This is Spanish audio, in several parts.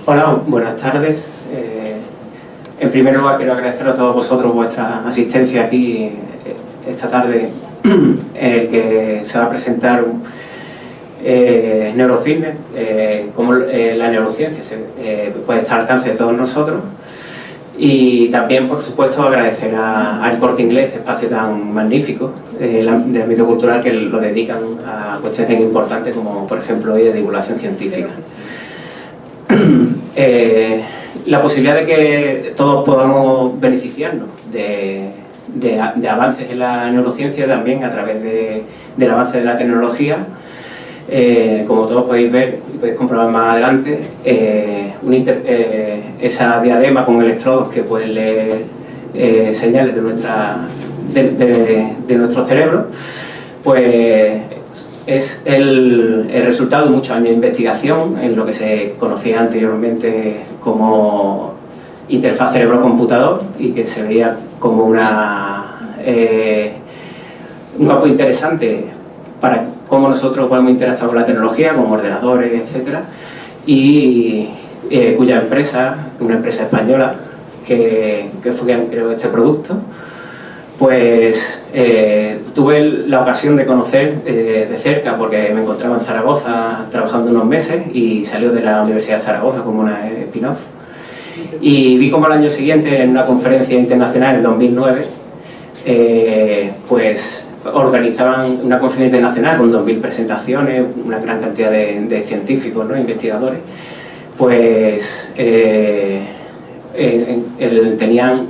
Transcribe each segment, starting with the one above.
Hola, buenas tardes. En primer lugar quiero agradecer a todos vosotros vuestra asistencia aquí esta tarde en el que se va a presentar Neurofitness, cómo la neurociencia puede estar al alcance de todos nosotros. Y también, por supuesto, agradecer al Corte Inglés este espacio tan magnífico del ámbito cultural que lo dedican a cuestiones tan importantes como, por ejemplo, hoy de divulgación científica. La posibilidad de que todos podamos beneficiarnos de avances en la neurociencia también a través del avance de la tecnología. Como todos podéis ver y podéis comprobar más adelante, esa diadema con electrodos que pueden leer señales de nuestro cerebro, pues es el resultado de muchos años de investigación en lo que se conocía anteriormente como interfaz cerebro-computador y que se veía como un campo interesante para cómo nosotros podemos interactuar con la tecnología, con ordenadores, etc. Y cuya empresa, una empresa española que fue quien creó este producto, pues tuve la ocasión de conocer de cerca porque me encontraba en Zaragoza trabajando unos meses y salió de la Universidad de Zaragoza como una spin-off. Y vi como al año siguiente en una conferencia internacional en 2009 pues organizaban una conferencia internacional con 2000 presentaciones, una gran cantidad de científicos, ¿no?, investigadores, pues tenían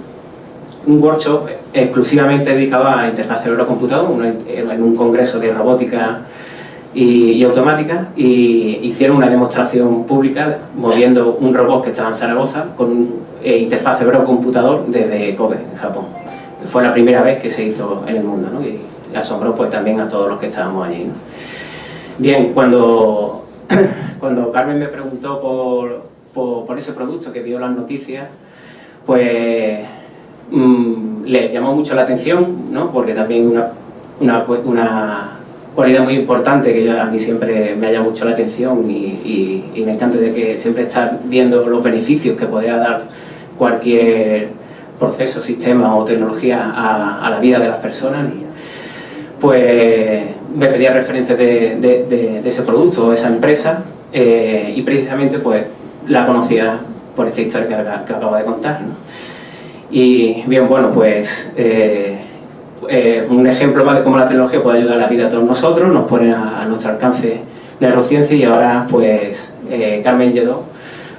un workshop exclusivamente dedicado a interfaz cerebro-computador, en un congreso de robótica y automática, y hicieron una demostración pública moviendo un robot que estaba en Zaragoza con interfaz cerebro-computador desde Kobe, en Japón. Fue la primera vez que se hizo en el mundo, ¿no? Y asombró pues también a todos los que estábamos allí, ¿no? Bien, cuando Carmen me preguntó por ese producto, que vio las noticias, pues le llamó mucho la atención, ¿no? Porque también una cualidad muy importante que a mí siempre me llama mucho la atención y me encanta de que siempre estar viendo los beneficios que podría dar cualquier proceso, sistema o tecnología a la vida de las personas. Pues me pedía referencias de ese producto o esa empresa y precisamente pues la conocía por esta historia que acabo de contar, ¿no? Y bien, bueno, pues un ejemplo más de cómo la tecnología puede ayudar a la vida de todos nosotros, nos pone a nuestro alcance neurociencia. Y ahora pues Carmen Lledó,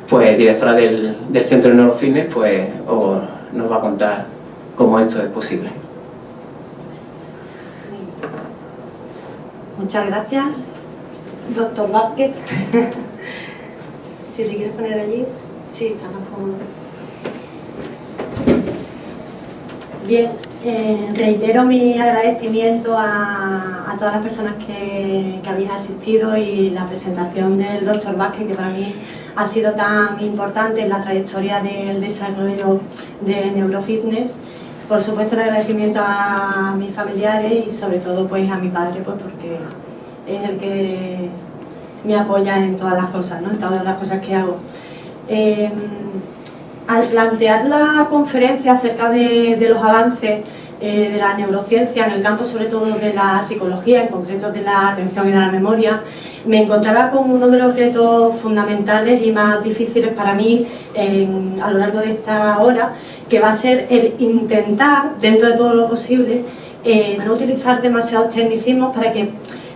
pues directora del Centro de Neurofitness, pues nos va a contar cómo esto es posible. Muchas gracias, doctor Vázquez. Si te quieres poner allí, sí, está más cómodo. Bien, reitero mi agradecimiento a todas las personas que habéis asistido y la presentación del doctor Vázquez, que para mí ha sido tan importante en la trayectoria del desarrollo de Neurofitness. Por supuesto, el agradecimiento a mis familiares y sobre todo pues a mi padre, pues porque es el que me apoya en todas las cosas, ¿no?, en todas las cosas que hago. Al plantear la conferencia acerca de los avances de la neurociencia en el campo sobre todo de la psicología, en concreto de la atención y de la memoria, me encontraba con uno de los retos fundamentales y más difíciles para mí a lo largo de esta hora, que va a ser el intentar, dentro de todo lo posible, no utilizar demasiados tecnicismos para que,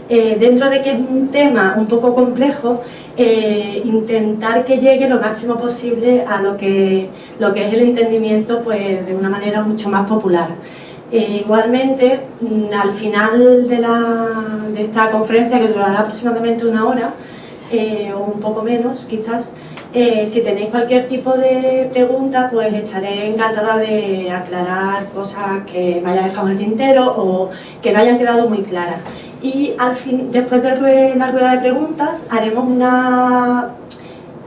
dentro de que es un tema un poco complejo, intentar que llegue lo máximo posible a lo que es el entendimiento, pues de una manera mucho más popular. Igualmente, al final de esta conferencia, que durará aproximadamente una hora, o un poco menos quizás, si tenéis cualquier tipo de pregunta, pues estaré encantada de aclarar cosas que me haya dejado en el tintero o que no hayan quedado muy claras. Y al fin, después de la rueda de preguntas, haremos una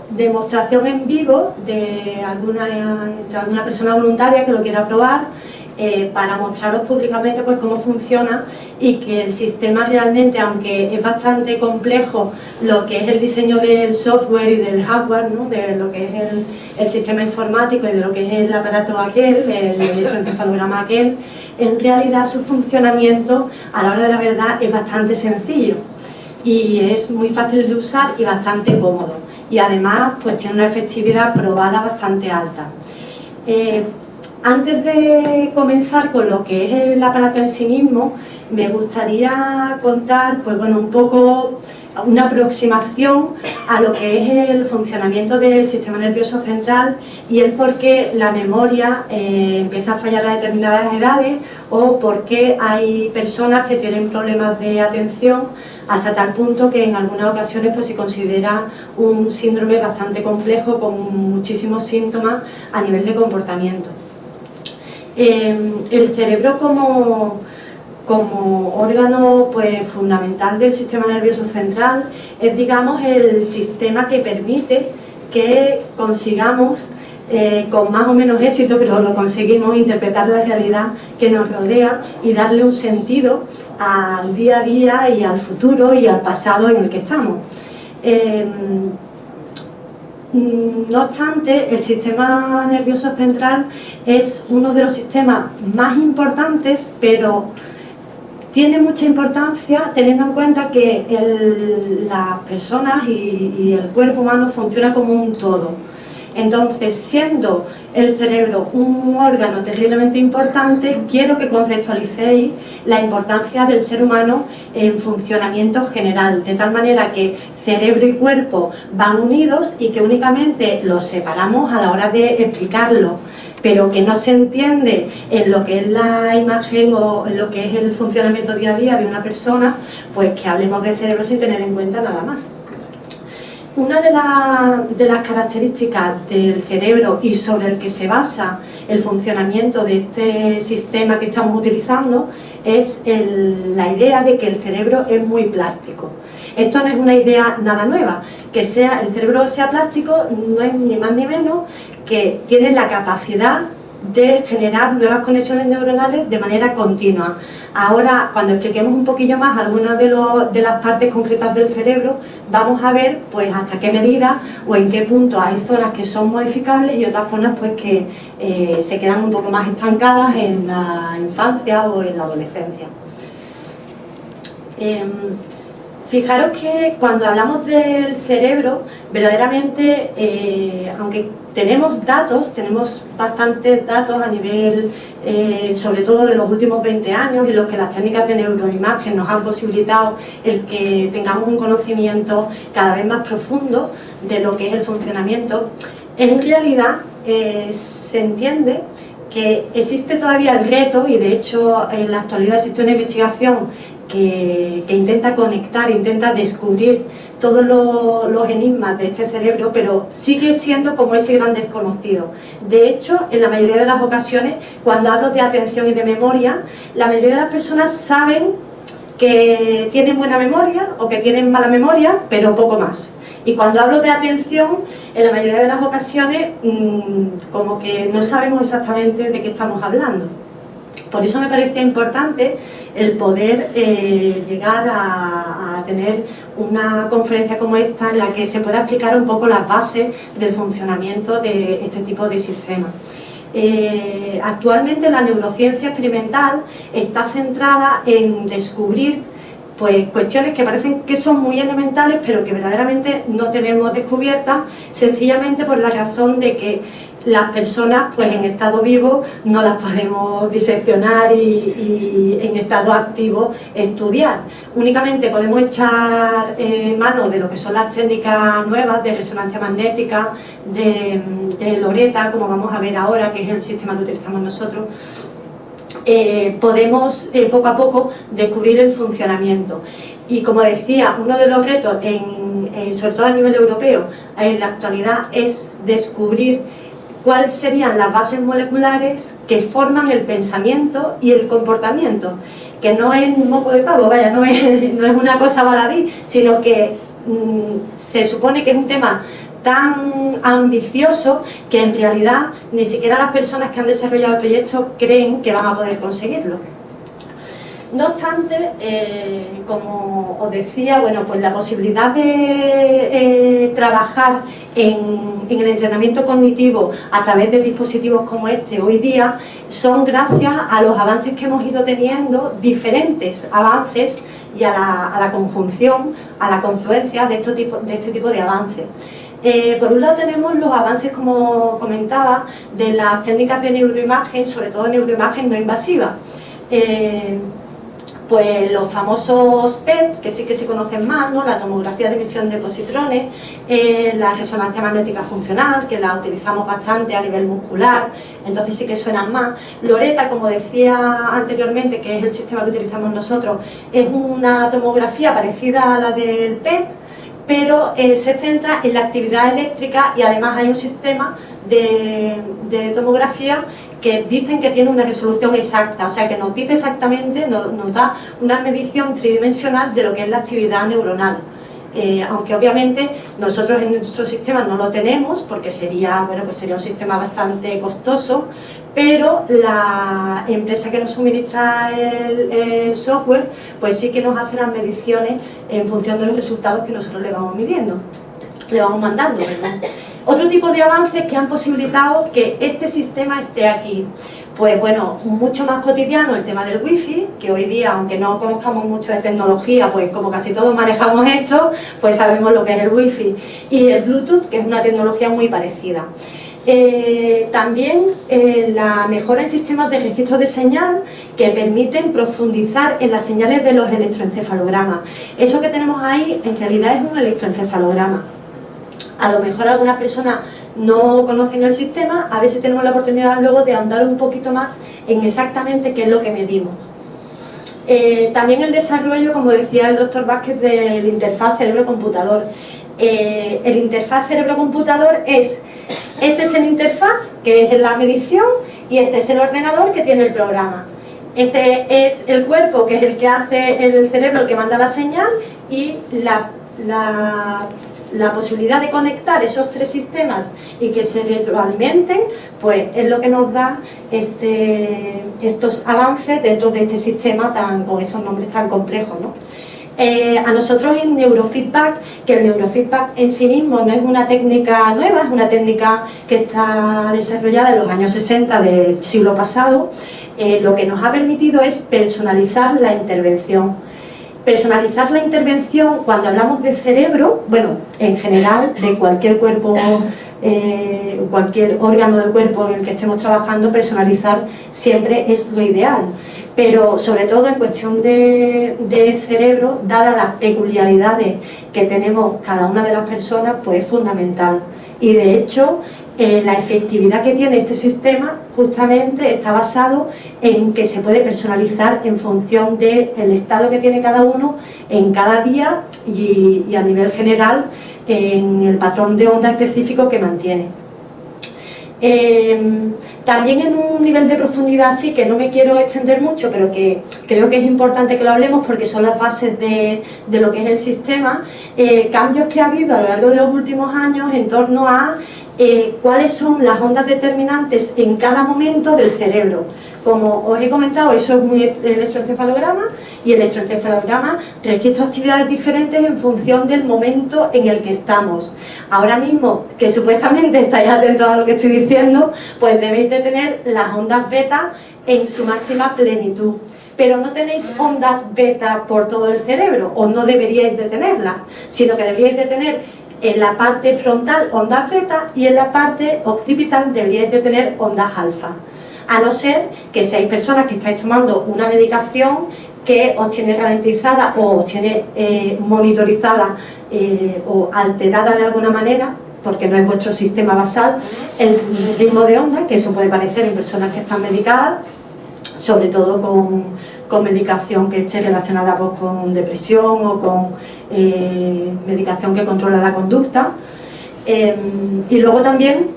demostración en vivo de alguna persona voluntaria que lo quiera probar, para mostraros públicamente pues cómo funciona y que el sistema realmente, aunque es bastante complejo lo que es el diseño del software y del hardware, ¿no? De lo que es el sistema informático y de lo que es el aparato aquel, el electroencefalograma aquel, en realidad su funcionamiento a la hora de la verdad es bastante sencillo y es muy fácil de usar y bastante cómodo, y además pues tiene una efectividad probada bastante alta. Antes de comenzar con lo que es el aparato en sí mismo, me gustaría contar pues bueno, un poco una aproximación a lo que es el funcionamiento del sistema nervioso central y el por qué la memoria empieza a fallar a determinadas edades, o por qué hay personas que tienen problemas de atención hasta tal punto que en algunas ocasiones pues, se considera un síndrome bastante complejo con muchísimos síntomas a nivel de comportamiento. El cerebro como órgano pues, fundamental del sistema nervioso central es, digamos, el sistema que permite que consigamos con más o menos éxito, pero lo conseguimos, interpretar la realidad que nos rodea y darle un sentido al día a día y al futuro y al pasado en el que estamos. No obstante, el sistema nervioso central es uno de los sistemas más importantes, pero tiene mucha importancia teniendo en cuenta que las personas y el cuerpo humano funcionan como un todo. Entonces, siendo el cerebro un órgano terriblemente importante, quiero que conceptualicéis la importancia del ser humano en funcionamiento general, de tal manera que cerebro y cuerpo van unidos y que únicamente los separamos a la hora de explicarlo, pero que no se entiende en lo que es la imagen o en lo que es el funcionamiento día a día de una persona, pues que hablemos de cerebro sin tener en cuenta nada más. Una de las características del cerebro y sobre el que se basa el funcionamiento de este sistema que estamos utilizando es la idea de que el cerebro es muy plástico. Esto no es una idea nada nueva, que el cerebro sea plástico no es ni más ni menos que tiene la capacidad de generar nuevas conexiones neuronales de manera continua. Ahora, cuando expliquemos un poquillo más algunas de las partes concretas del cerebro, vamos a ver pues hasta qué medida o en qué punto hay zonas que son modificables y otras zonas pues que se quedan un poco más estancadas en la infancia o en la adolescencia. Fijaros que cuando hablamos del cerebro, verdaderamente, aunque tenemos bastantes datos a nivel, sobre todo de los últimos 20 años, en los que las técnicas de neuroimagen nos han posibilitado el que tengamos un conocimiento cada vez más profundo de lo que es el funcionamiento, en realidad se entiende que existe todavía el reto, y de hecho en la actualidad existe una investigación que intenta conectar, intenta descubrir todos los enigmas de este cerebro, pero sigue siendo como ese gran desconocido. De hecho, en la mayoría de las ocasiones, cuando hablo de atención y de memoria, la mayoría de las personas saben que tienen buena memoria o que tienen mala memoria, pero poco más. Y cuando hablo de atención, en la mayoría de las ocasiones, como que no sabemos exactamente de qué estamos hablando. Por eso me parecía importante el poder llegar a tener una conferencia como esta en la que se pueda explicar un poco las bases del funcionamiento de este tipo de sistemas. Actualmente la neurociencia experimental está centrada en descubrir pues cuestiones que parecen que son muy elementales, pero que verdaderamente no tenemos descubiertas, sencillamente por la razón de que las personas pues en estado vivo no las podemos diseccionar y en estado activo estudiar. Únicamente podemos echar mano de lo que son las técnicas nuevas de resonancia magnética, de Loretta, como vamos a ver ahora, que es el sistema que utilizamos nosotros. Podemos poco a poco descubrir el funcionamiento. Y como decía, uno de los retos, sobre todo a nivel europeo, en la actualidad, es descubrir cuáles serían las bases moleculares que forman el pensamiento y el comportamiento, que no es un moco de pavo, vaya, no es una cosa baladí, sino que se supone que es un tema tan ambicioso que en realidad ni siquiera las personas que han desarrollado el proyecto creen que van a poder conseguirlo. No obstante, como os decía, bueno, pues la posibilidad de trabajar en el entrenamiento cognitivo a través de dispositivos como este hoy día son gracias a los avances que hemos ido teniendo, diferentes avances, y a la conjunción, a la confluencia de este tipo de avances. Por un lado tenemos los avances, como comentaba, de las técnicas de neuroimagen, sobre todo neuroimagen no invasiva. Pues los famosos PET, que sí que se conocen más, ¿no? La tomografía de emisión de positrones, la resonancia magnética funcional, que la utilizamos bastante a nivel muscular, entonces sí que suenan más. Loreta, como decía anteriormente, que es el sistema que utilizamos nosotros, es una tomografía parecida a la del PET, pero se centra en la actividad eléctrica y además hay un sistema de tomografía que dicen que tiene una resolución exacta, o sea que nos dice exactamente, nos da una medición tridimensional de lo que es la actividad neuronal. Aunque obviamente nosotros en nuestro sistema no lo tenemos porque sería, bueno, pues sería un sistema bastante costoso, pero la empresa que nos suministra el software pues sí que nos hace las mediciones en función de los resultados que nosotros le vamos mandando, perdón. Otro tipo de avances que han posibilitado que este sistema esté aquí, pues bueno, mucho más cotidiano el tema del wifi, que hoy día, aunque no conozcamos mucho de tecnología, pues como casi todos manejamos esto, pues sabemos lo que es el wifi, y el Bluetooth, que es una tecnología muy parecida. También la mejora en sistemas de registro de señal que permiten profundizar en las señales de los electroencefalogramas. Eso que tenemos ahí en realidad es un electroencefalograma. A lo mejor algunas personas no conocen el sistema, a ver si tenemos la oportunidad luego de ahondar un poquito más en exactamente qué es lo que medimos. También el desarrollo, como decía el doctor Vázquez, del interfaz cerebro-computador. El interfaz cerebro-computador ese es el interfaz, que es la medición, y este es el ordenador que tiene el programa. Este es el cuerpo, que es el que hace el cerebro, el que manda la señal, y la posibilidad de conectar esos tres sistemas y que se retroalimenten, pues es lo que nos da estos avances dentro de este sistema con esos nombres tan complejos, ¿no? A nosotros en neurofeedback, que el neurofeedback en sí mismo no es una técnica nueva, es una técnica que está desarrollada en los años 60 del siglo pasado, lo que nos ha permitido es personalizar la intervención. Personalizar la intervención, cuando hablamos de cerebro, bueno, en general, de cualquier cuerpo, cualquier órgano del cuerpo en el que estemos trabajando, personalizar siempre es lo ideal. Pero sobre todo en cuestión de cerebro, dadas las peculiaridades que tenemos cada una de las personas, pues es fundamental. Y de hecho, la efectividad que tiene este sistema justamente está basado en que se puede personalizar en función del estado que tiene cada uno en cada día y a nivel general en el patrón de onda específico que mantiene. También en un nivel de profundidad sí que no me quiero extender mucho, pero que creo que es importante que lo hablemos porque son las bases de lo que es el sistema, cambios que ha habido a lo largo de los últimos años en torno a cuáles son las ondas determinantes en cada momento del cerebro. Como os he comentado, eso es muy electroencefalograma, y el electroencefalograma registra actividades diferentes en función del momento en el que estamos. Ahora mismo, que supuestamente estáis atentos a lo que estoy diciendo, pues debéis de tener las ondas beta en su máxima plenitud. Pero no tenéis ondas beta por todo el cerebro, o no deberíais de tenerlas, sino que deberíais de tener en la parte frontal ondas beta y en la parte occipital deberíais de tener ondas alfa. A no ser que seáis personas que estáis tomando una medicación que os tiene ralentizada o os tiene monitorizada o alterada de alguna manera, porque no es vuestro sistema basal, el ritmo de onda, que eso puede parecer en personas que están medicadas, sobre todo con medicación que esté relacionada pues, con depresión o con medicación que controla la conducta. Y luego también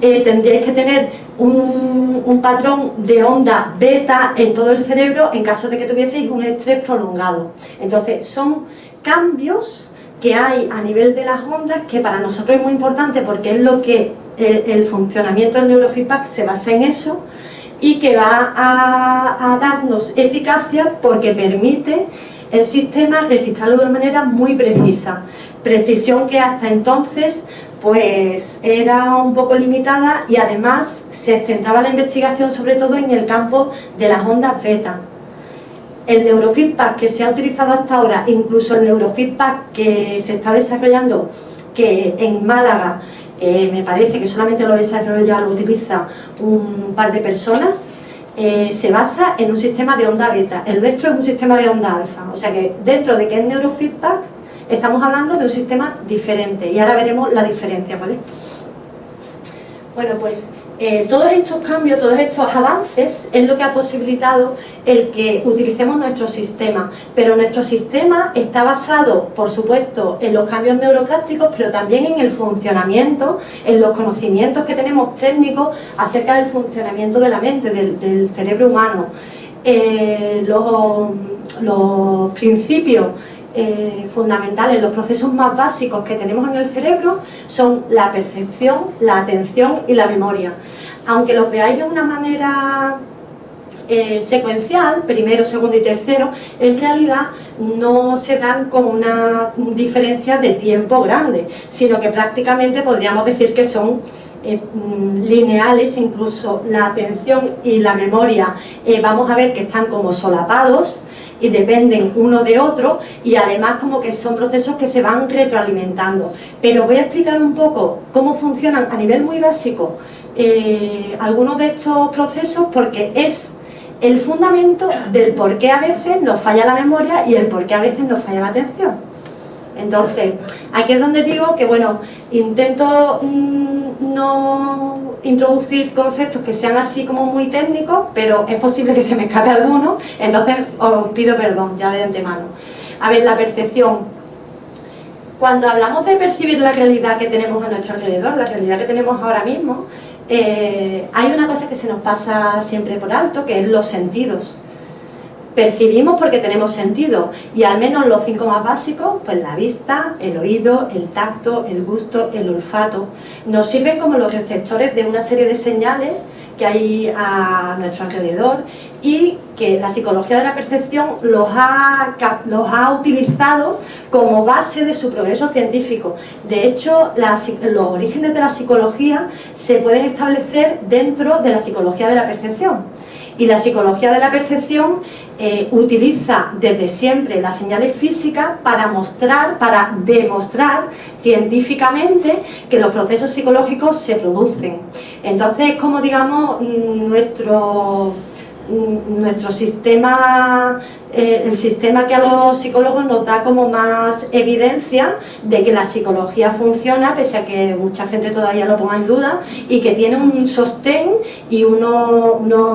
tendríais que tener un patrón de onda beta en todo el cerebro en caso de que tuvieseis un estrés prolongado. Entonces son cambios que hay a nivel de las ondas, que para nosotros es muy importante porque es lo que el funcionamiento del neurofeedback se basa en eso, y que va a darnos eficacia porque permite el sistema registrarlo de una manera muy precisa, precisión que hasta entonces pues era un poco limitada, y además se centraba la investigación sobre todo en el campo de las ondas beta. El neurofeedback que se ha utilizado hasta ahora, incluso el neurofeedback que se está desarrollando, que en Málaga me parece que solamente lo desarrolla, lo utiliza un par de personas, se basa en un sistema de onda beta. El nuestro es un sistema de onda alfa, o sea que dentro de que es neurofeedback estamos hablando de un sistema diferente, y ahora veremos la diferencia, ¿vale? Bueno, pues todos estos cambios, todos estos avances es lo que ha posibilitado el que utilicemos nuestro sistema, pero nuestro sistema está basado, por supuesto, en los cambios neuroplásticos, pero también en el funcionamiento, en los conocimientos que tenemos técnicos acerca del funcionamiento de la mente, del cerebro humano. Los principios fundamentales, los procesos más básicos que tenemos en el cerebro son la percepción, la atención y la memoria. Aunque los veáis de una manera secuencial, primero, segundo y tercero, en realidad no se dan con una diferencia de tiempo grande, sino que prácticamente podríamos decir que son lineales. Incluso la atención y la memoria vamos a ver que están como solapados y dependen uno de otro, y además como que son procesos que se van retroalimentando. Pero voy a explicar un poco cómo funcionan a nivel muy básico algunos de estos procesos, porque es el fundamento del por qué a veces nos falla la memoria y el por qué a veces nos falla la atención. Entonces, aquí es donde digo que, bueno, intento no introducir conceptos que sean así como muy técnicos, pero es posible que se me escape alguno, entonces os pido perdón ya de antemano. A ver, la percepción. Cuando hablamos de percibir la realidad que tenemos a nuestro alrededor, la realidad que tenemos ahora mismo, hay una cosa que se nos pasa siempre por alto, que es los sentidos. Percibimos porque tenemos sentido, y al menos los 5 más básicos, pues la vista, el oído, el tacto, el gusto, el olfato, nos sirven como los receptores de una serie de señales que hay a nuestro alrededor, y que la psicología de la percepción los ha utilizado como base de su progreso científico. De hecho, los orígenes de la psicología se pueden establecer dentro de la psicología de la percepción. Y la psicología de la percepción utiliza desde siempre las señales físicas para demostrar científicamente que los procesos psicológicos se producen. Entonces, como digamos, nuestro sistema, el sistema que a los psicólogos nos da como más evidencia de que la psicología funciona, pese a que mucha gente todavía lo ponga en duda, y que tiene un sostén y una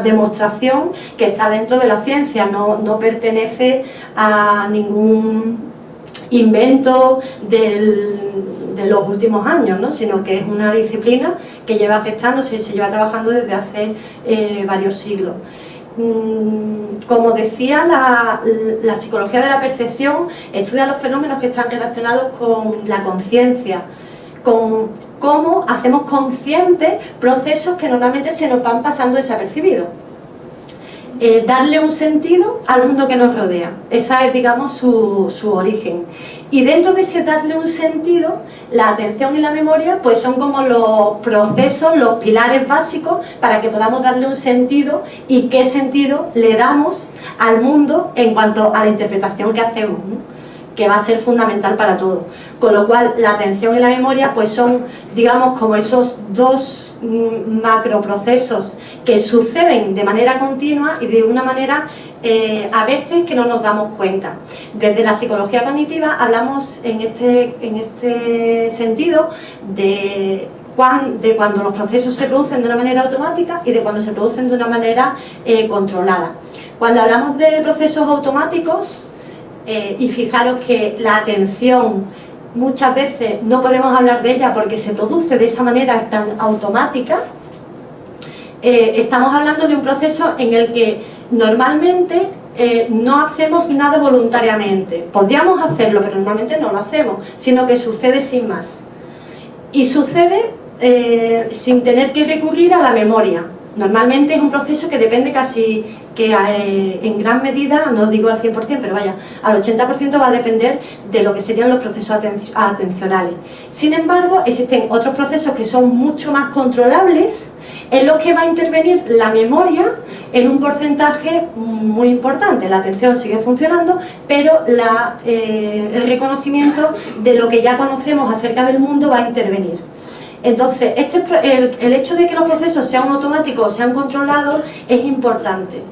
demostración que está dentro de la ciencia, no pertenece a ningún invento de los últimos años, ¿no? Sino que es una disciplina que lleva gestándose y se lleva trabajando desde hace varios siglos. Como decía, la psicología de la percepción estudia los fenómenos que están relacionados con la conciencia, con cómo hacemos conscientes procesos que normalmente se nos van pasando desapercibidos. Darle un sentido al mundo que nos rodea, esa es, digamos, su origen. Y dentro de ese darle un sentido, la atención y la memoria pues son como los procesos, los pilares básicos para que podamos darle un sentido, y qué sentido le damos al mundo en cuanto a la interpretación que hacemos, ¿no? Que va a ser fundamental para todo. Con lo cual, la atención y la memoria pues son, digamos, como esos dos macroprocesos que suceden de manera continua y de una manera a veces que no nos damos cuenta. Desde la psicología cognitiva hablamos en este sentido de cuando los procesos se producen de una manera automática y de cuando se producen de una manera controlada. Cuando hablamos de procesos automáticos, y fijaros que la atención muchas veces no podemos hablar de ella porque se produce de esa manera tan automática, estamos hablando de un proceso en el que normalmente no hacemos nada voluntariamente. Podríamos hacerlo, pero normalmente no lo hacemos, sino que sucede sin más. Y sucede sin tener que recurrir a la memoria. Normalmente es un proceso que depende casi que en gran medida, no digo al 100%, pero vaya, al 80% va a depender de lo que serían los procesos atencionales. Sin embargo, existen otros procesos que son mucho más controlables, en los que va a intervenir la memoria en un porcentaje muy importante. La atención sigue funcionando, pero el reconocimiento de lo que ya conocemos acerca del mundo va a intervenir. Entonces, el hecho de que los procesos sean automáticos o sean controlados es importante.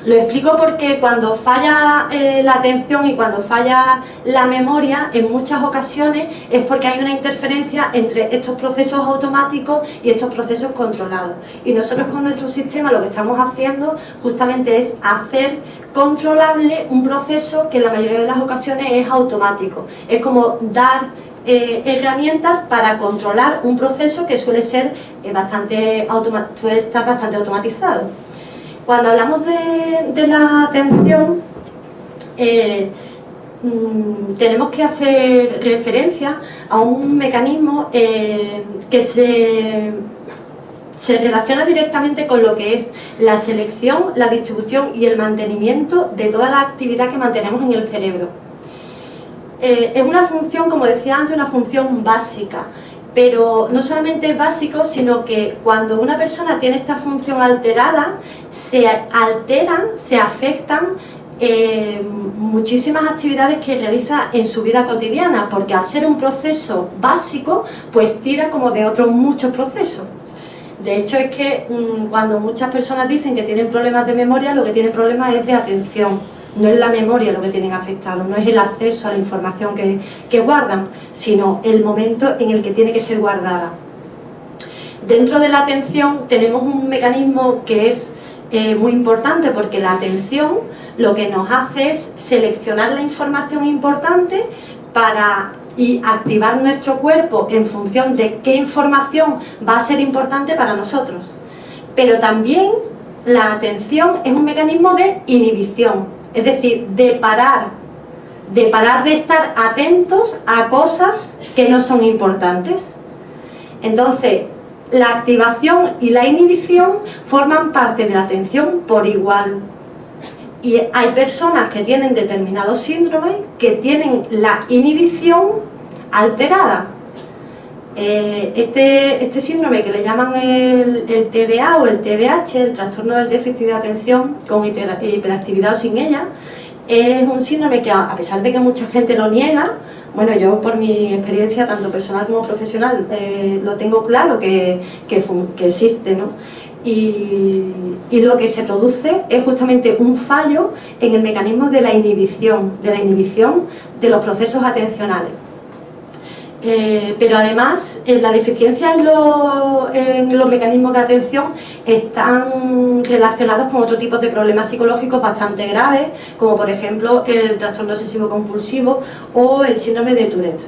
Lo explico porque cuando falla la atención y cuando falla la memoria, en muchas ocasiones es porque hay una interferencia entre estos procesos automáticos y estos procesos controlados. Y nosotros con nuestro sistema lo que estamos haciendo justamente es hacer controlable un proceso que en la mayoría de las ocasiones es automático. Es como dar herramientas para controlar un proceso que suele ser puede estar bastante automatizado. Cuando hablamos de la atención, tenemos que hacer referencia a un mecanismo que se relaciona directamente con lo que es la selección, la distribución y el mantenimiento de toda la actividad que mantenemos en el cerebro. Es una función, como decía antes, una función básica, pero no solamente es básico, sino que cuando una persona tiene esta función alterada, se alteran, se afectan muchísimas actividades que realiza en su vida cotidiana, porque al ser un proceso básico, pues tira como de otros muchos procesos. De hecho, es que cuando muchas personas dicen que tienen problemas de memoria, lo que tienen problemas es de atención. No es la memoria lo que tienen afectado, no es el acceso a la información que guardan, sino el momento en el que tiene que ser guardada. Dentro de la atención tenemos un mecanismo que es muy importante, porque la atención lo que nos hace es seleccionar la información importante y activar nuestro cuerpo en función de qué información va a ser importante para nosotros. Pero también la atención es un mecanismo de inhibición. Es decir, de parar de estar atentos a cosas que no son importantes. Entonces, la activación y la inhibición forman parte de la atención por igual. Y hay personas que tienen determinados síndromes que tienen la inhibición alterada. Este síndrome que le llaman el TDA o el TDAH, el trastorno del déficit de atención con hiperactividad o sin ella, es un síndrome que a pesar de que mucha gente lo niega, bueno, yo por mi experiencia tanto personal como profesional lo tengo claro que existe, ¿no? Y lo que se produce es justamente un fallo en el mecanismo de la inhibición de los procesos atencionales. Pero además la deficiencia en los mecanismos de atención están relacionados con otro tipo de problemas psicológicos bastante graves, como por ejemplo el trastorno obsesivo compulsivo o el síndrome de Tourette.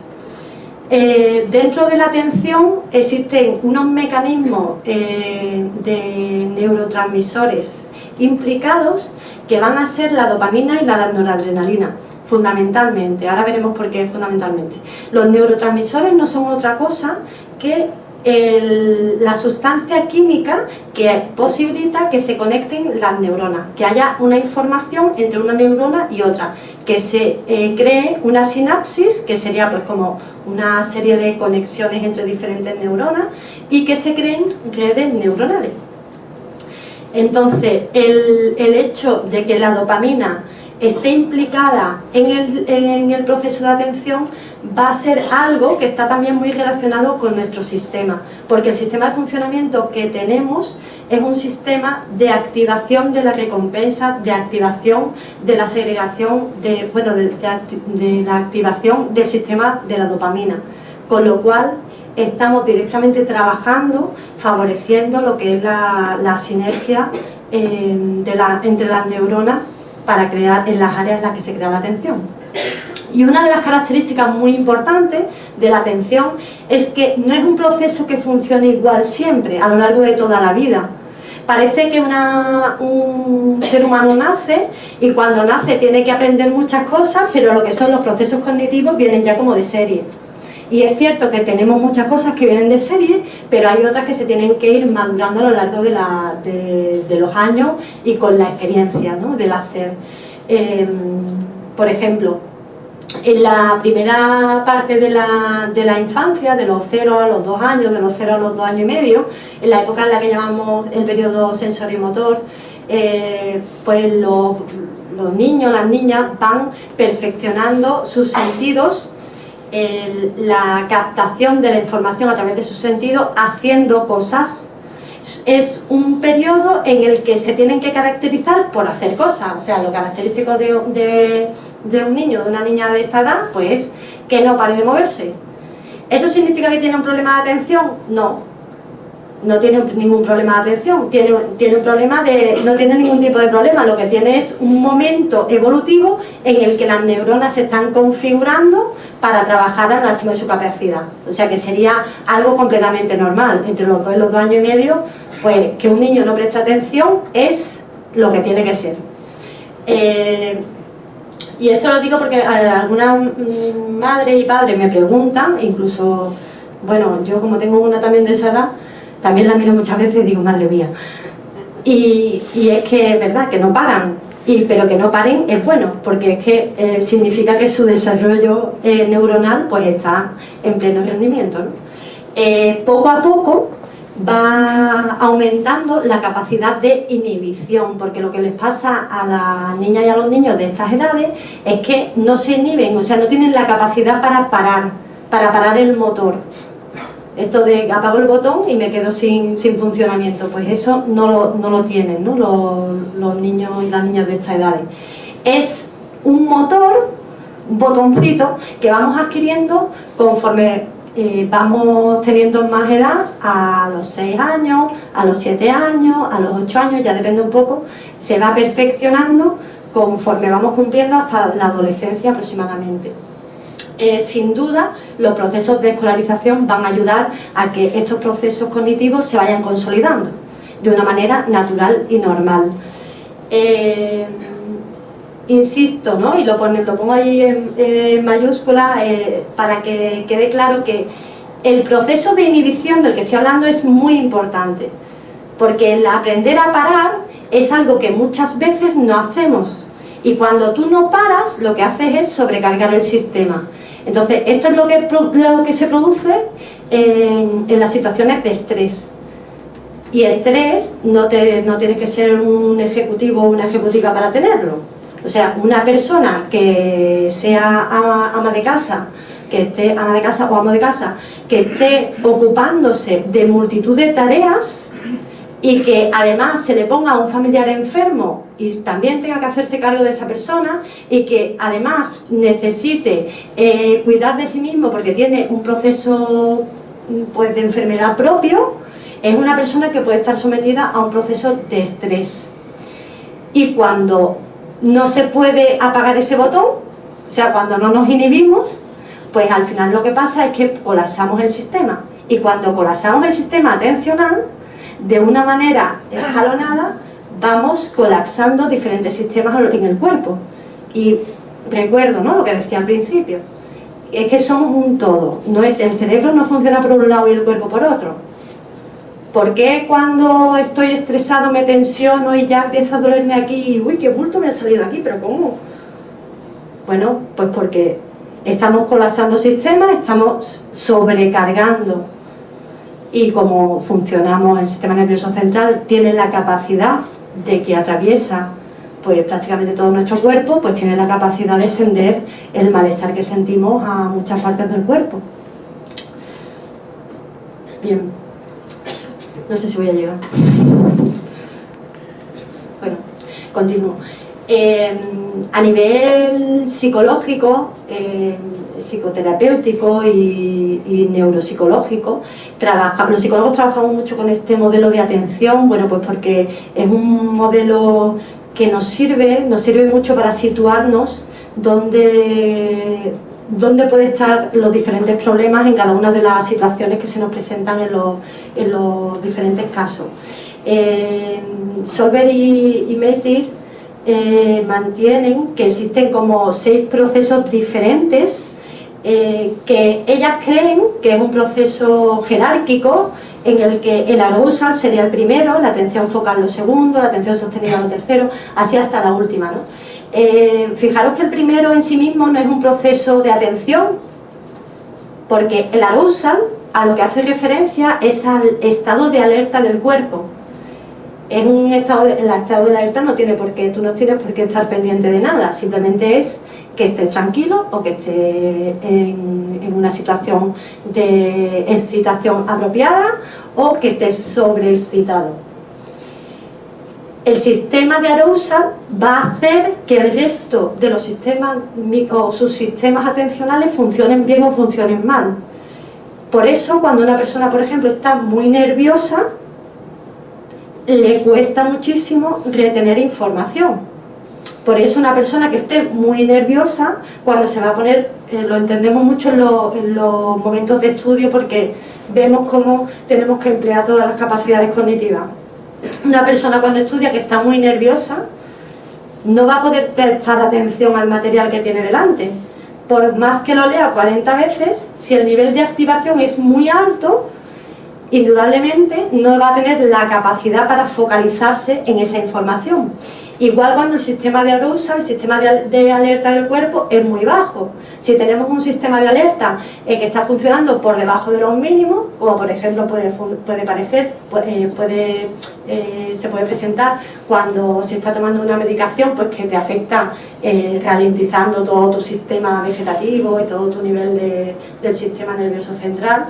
Dentro de la atención existen unos mecanismos de neurotransmisores implicados que van a ser la dopamina y la noradrenalina. Fundamentalmente, ahora veremos por qué fundamentalmente. Los neurotransmisores no son otra cosa que la sustancia química que posibilita que se conecten las neuronas, que haya una información entre una neurona y otra, que se cree una sinapsis, que sería pues como una serie de conexiones entre diferentes neuronas, y que se creen redes neuronales. Entonces, el hecho de que la dopamina esté implicada en el proceso de atención va a ser algo que está también muy relacionado con nuestro sistema, porque el sistema de funcionamiento que tenemos es un sistema de activación de la recompensa, de activación de la segregación, de la activación del sistema de la dopamina, con lo cual estamos directamente trabajando, favoreciendo lo que es la sinergia entre las neuronas para crear en las áreas en las que se crea la atención. Y una de las características muy importantes de la atención es que no es un proceso que funcione igual siempre, a lo largo de toda la vida. Parece que un ser humano nace y cuando nace tiene que aprender muchas cosas, pero lo que son los procesos cognitivos vienen ya como de serie. Y es cierto que tenemos muchas cosas que vienen de serie, pero hay otras que se tienen que ir madurando a lo largo de los años y con la experiencia, ¿no?, del hacer. Por ejemplo, en la primera parte de la infancia, de los 0 a los 2 años, de los 0 a los 2 años y medio, en la época en la que llamamos el periodo sensorimotor, pues los niños, las niñas van perfeccionando sus sentidos, la captación de la información a través de sus sentidos, haciendo cosas. Es un periodo en el que se tienen que caracterizar por hacer cosas. O sea, lo característico de un niño, de una niña de esta edad, pues es que no pare de moverse. ¿Eso significa que tiene un problema de atención? No. No tiene ningún problema de atención, tiene un problema no tiene ningún tipo de problema, lo que tiene es un momento evolutivo en el que las neuronas se están configurando para trabajar al máximo de su capacidad. O sea que sería algo completamente normal, entre los 2 y los 2 años y medio, pues que un niño no preste atención es lo que tiene que ser. Y esto lo digo porque algunas madres y padres me preguntan, incluso, bueno, yo como tengo una también de esa edad, también la miro muchas veces y digo, madre mía. Y es que es verdad, que no paran, pero que no paren es bueno, porque es que significa que su desarrollo neuronal pues está en pleno rendimiento, ¿no? Poco a poco va aumentando la capacidad de inhibición, porque lo que les pasa a las niñas y a los niños de estas edades es que no se inhiben, o sea, no tienen la capacidad para parar el motor. Esto de apago el botón y me quedo sin funcionamiento, pues eso no lo tienen, ¿no?, los niños y las niñas de estas edades. Es un motor, un botoncito que vamos adquiriendo conforme vamos teniendo más edad, a los 6 años, a los 7 años, a los 8 años, ya depende un poco, se va perfeccionando conforme vamos cumpliendo hasta la adolescencia aproximadamente. Sin duda, los procesos de escolarización van a ayudar a que estos procesos cognitivos se vayan consolidando de una manera natural y normal. Insisto, ¿no?, y lo pongo ahí en mayúscula para que quede claro que el proceso de inhibición del que estoy hablando es muy importante, porque el aprender a parar es algo que muchas veces no hacemos, y cuando tú no paras, lo que haces es sobrecargar el sistema. Entonces, esto es lo que se produce en las situaciones de estrés. Y estrés no tienes que ser un ejecutivo o una ejecutiva para tenerlo. O sea, una persona que sea ama de casa o amo de casa, que esté ocupándose de multitud de tareas y que además se le ponga a un familiar enfermo y también tenga que hacerse cargo de esa persona, y que además necesite cuidar de sí mismo porque tiene un proceso pues de enfermedad propio, es una persona que puede estar sometida a un proceso de estrés. Y cuando no se puede apagar ese botón, o sea, cuando no nos inhibimos, pues al final lo que pasa es que colapsamos el sistema. Y cuando colapsamos el sistema atencional, de una manera escalonada, vamos colapsando diferentes sistemas en el cuerpo. Y recuerdo, ¿no?, lo que decía al principio, es que somos un todo. El cerebro no funciona por un lado y el cuerpo por otro. ¿Por qué cuando estoy estresado me tensiono y ya empieza a dolerme aquí? Uy, qué bulto me ha salido aquí, pero ¿cómo? Bueno, pues porque estamos colapsando sistemas, estamos sobrecargando. Y como funcionamos, el sistema nervioso central tiene la capacidad de que atraviesa pues prácticamente todo nuestro cuerpo, pues tiene la capacidad de extender el malestar que sentimos a muchas partes del cuerpo. Bien, no sé si voy a llegar. Bueno, continúo. A nivel psicológico, psicoterapéutico y neuropsicológico, los psicólogos trabajamos mucho con este modelo de atención, bueno, pues porque es un modelo que nos sirve mucho para situarnos dónde pueden estar los diferentes problemas en cada una de las situaciones que se nos presentan en los diferentes casos. Solver y Meitir mantienen que existen como 6 procesos diferentes que ellas creen que es un proceso jerárquico en el que el arousal sería el primero, la atención focal lo segundo, la atención sostenida lo tercero, así hasta la última, ¿no? Fijaros que el primero en sí mismo no es un proceso de atención, porque el arousal a lo que hace referencia es al estado de alerta del cuerpo. Es un estado el estado de alerta no tiene por qué, tú no tienes por qué estar pendiente de nada, simplemente es que estés tranquilo o que estés en una situación de excitación apropiada o que estés sobreexcitado. El sistema de arousal va a hacer que el resto de los sistemas o sus sistemas atencionales funcionen bien o funcionen mal. Por eso, cuando una persona, por ejemplo, está muy nerviosa, le cuesta muchísimo retener información. Por eso una persona que esté muy nerviosa, cuando se va a poner, lo entendemos mucho en los momentos de estudio porque vemos cómo tenemos que emplear todas las capacidades cognitivas. Una persona cuando estudia que está muy nerviosa no va a poder prestar atención al material que tiene delante. Por más que lo lea 40 veces, si el nivel de activación es muy alto, indudablemente no va a tener la capacidad para focalizarse en esa información. Igual cuando el sistema de arousal, el sistema de alerta del cuerpo es muy bajo. Si tenemos un sistema de alerta que está funcionando por debajo de los mínimos, como por ejemplo puede parecer, se puede presentar cuando se está tomando una medicación pues que te afecta ralentizando todo tu sistema vegetativo y todo tu nivel del sistema nervioso central,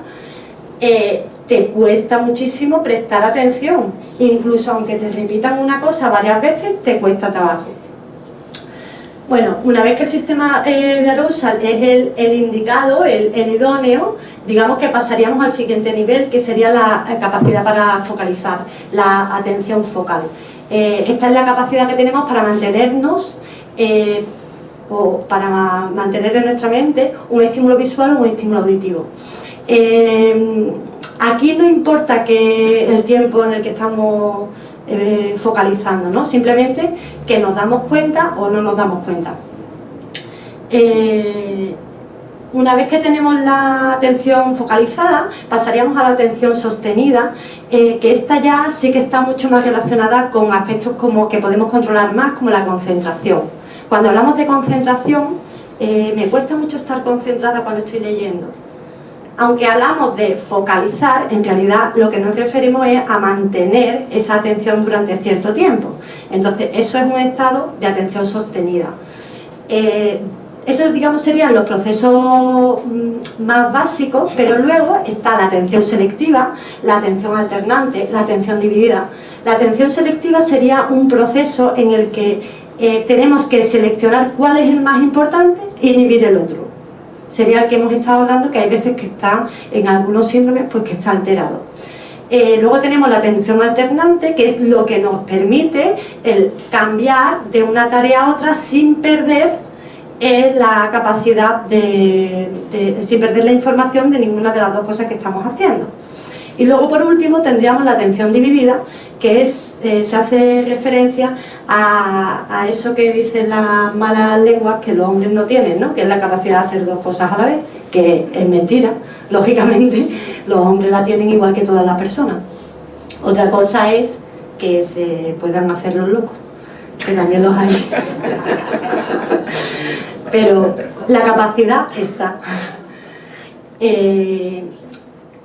te cuesta muchísimo prestar atención, incluso aunque te repitan una cosa varias veces, te cuesta trabajo. Bueno, una vez que el sistema de arousal es el indicado, el idóneo, digamos que pasaríamos al siguiente nivel, que sería la capacidad para focalizar, la atención focal. Esta es la capacidad que tenemos para mantenernos o para mantener en nuestra mente un estímulo visual o un estímulo auditivo. Aquí no importa que el tiempo en el que estamos focalizando, ¿no? Simplemente que nos damos cuenta o no nos damos cuenta. Una vez que tenemos la atención focalizada, pasaríamos a la atención sostenida, que esta ya sí que está mucho más relacionada con aspectos como que podemos controlar más, como la concentración. Cuando hablamos de concentración, me cuesta mucho estar concentrada cuando estoy leyendo. Aunque hablamos de focalizar, en realidad lo que nos referimos es a mantener esa atención durante cierto tiempo. Entonces, eso es un estado de atención sostenida. Eso, digamos, serían los procesos más básicos, pero luego está la atención selectiva, la atención alternante, la atención dividida. La atención selectiva sería un proceso en el que tenemos que seleccionar cuál es el más importante e inhibir el otro. Sería el que hemos estado hablando, que hay veces que está en algunos síndromes, pues que está alterado. Luego tenemos la atención alternante, que es lo que nos permite el cambiar de una tarea a otra sin perder la capacidad sin perder la información de ninguna de las dos cosas que estamos haciendo. Y luego, por último, tendríamos la atención dividida, que se hace referencia a eso que dicen las malas lenguas que los hombres no tienen, ¿no? Que es la capacidad de hacer dos cosas a la vez, que es mentira, lógicamente, los hombres la tienen igual que todas las personas. Otra cosa es que se puedan hacer los locos, que también los hay. Pero la capacidad está.